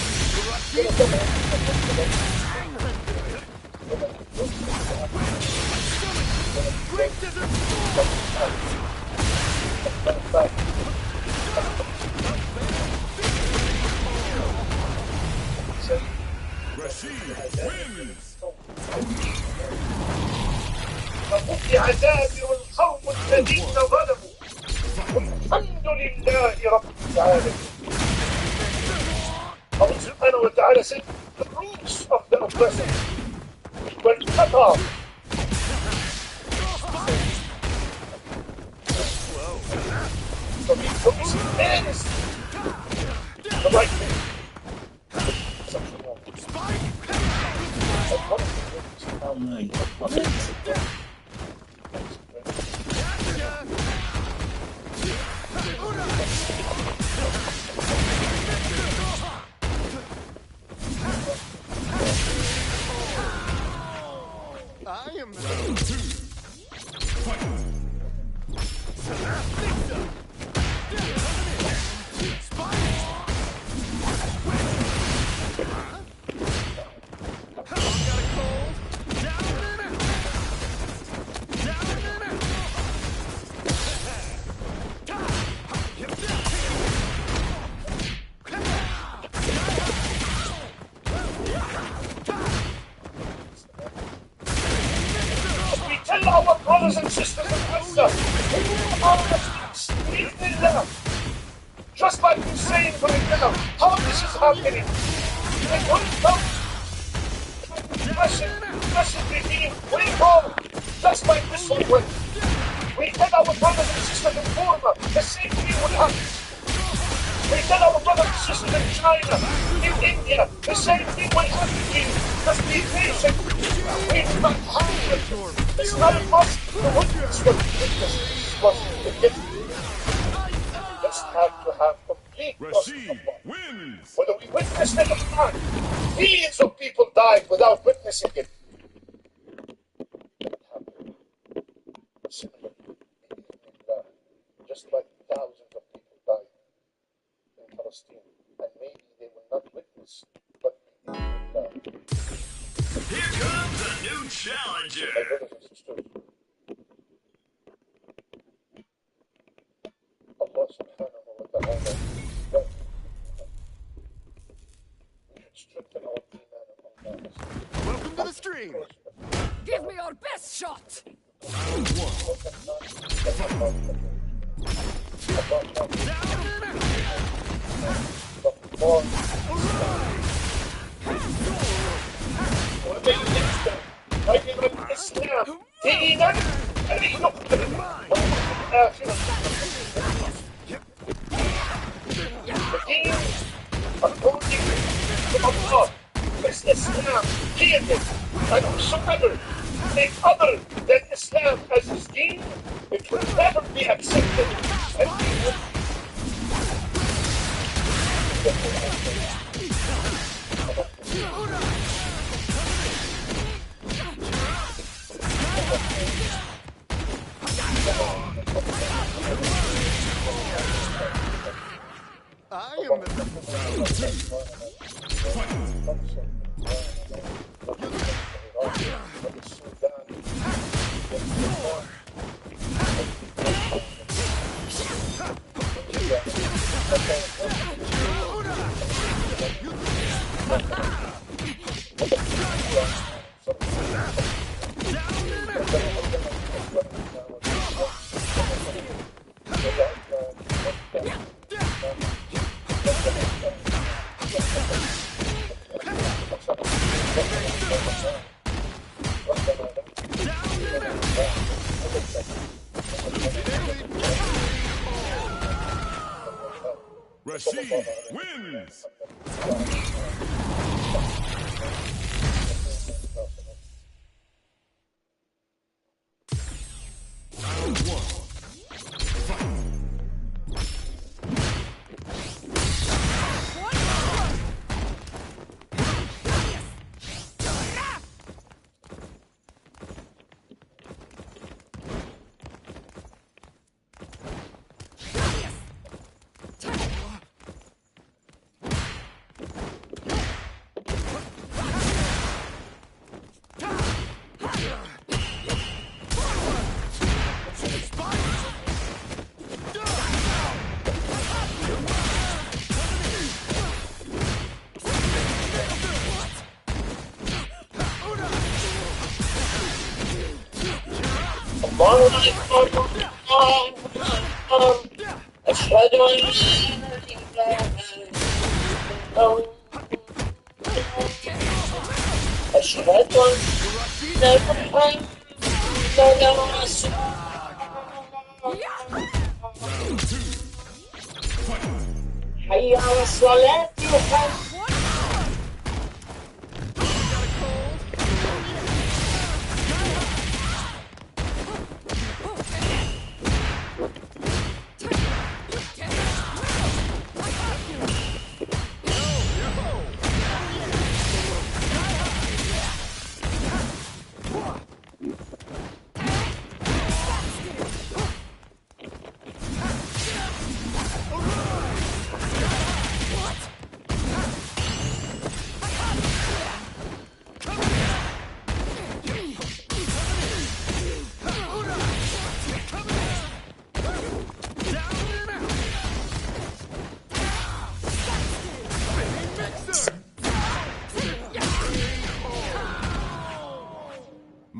فقطع دابر القوم الذين ظلموا والحمد لله رب العالمين. Allah subhanahu wa ta'ala said the roots of the oppressor were cut off. So he took his hands the right thing. Oh my God. I am Tell our brothers and sisters in Gaza, who are Bismillah. Just like you're saying right now, how this is happening. They wouldn't come. Russian regime will go just like this one went. We tell our brothers and sisters in Burma, the same thing would happen. We tell our brothers and sisters in China, in India, the same thing will happen to you. Just be patient. We do not have it. It's not a must to witness what witness was to get. We just have to have complete trust of Allah. Whether we witnessed it or not, millions of people died without witnessing it. Just like thousands of people died in Palestine, and maybe they will not witness, but Here comes a new challenger. my brothers and sisters, Allah subhanahu wa ta'ala, we should strengthen our iman and Allah. Welcome to the street. scream! Give me your best shot! Round one. Islam created and whosoever take other than Islam as his deen, it will never be accepted. And we will I am the... Rashid wins! Round one. أشهد أن لا إله إلا الله أشهد أن محمدا رسول الله حي على الصلاة وحي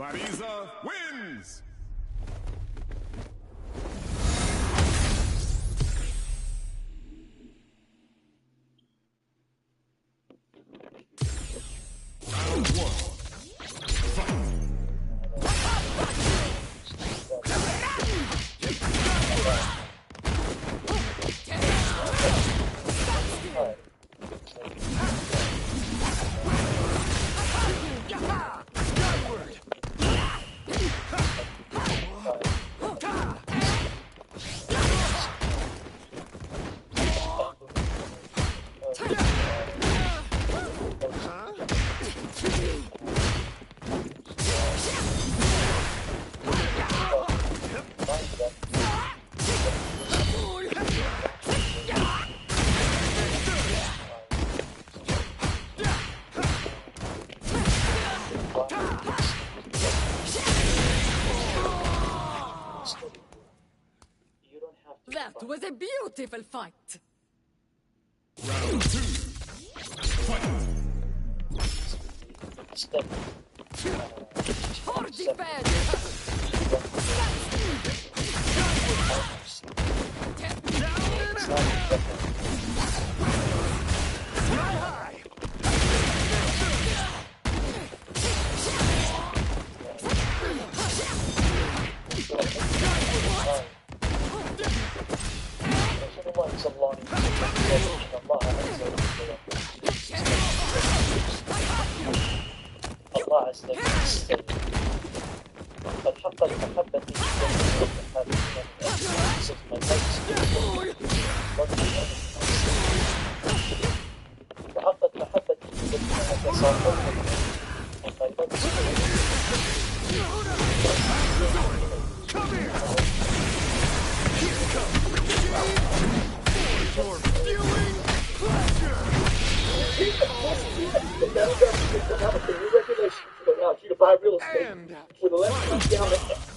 Marisa wins! Round one. That was a beautiful fight. Round two. Fight! Step. bad. Allah Azza wa Jalla said, قد حق المحبة وحقت محبتي الذين يتصافون and my love is Your viewing pleasure! The federal government has come out with a new regulation that allows you to buy real estate And with a left click down the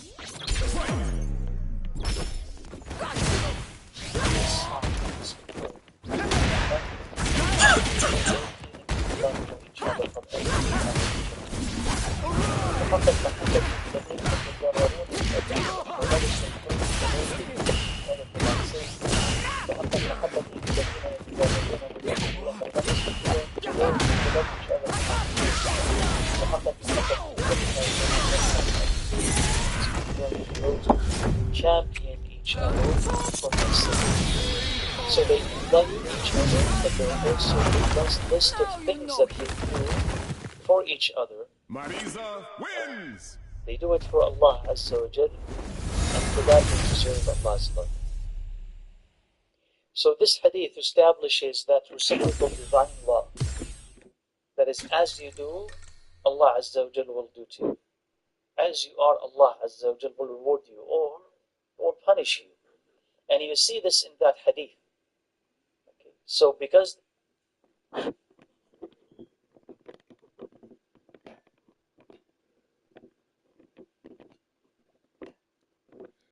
champion each other for themselves. So they love each other, but they're also a list of things that they do for each other. Marisa wins! They do it for Allah Azza wa Jal, and for that they deserve Allah's love. So this hadith establishes that reciprocal divine love. That is, as you do, Allah Azza wa Jal will do too. As you are, Allah Azza wa Jal will reward you or punish you. And you see this in that hadith. Okay. So because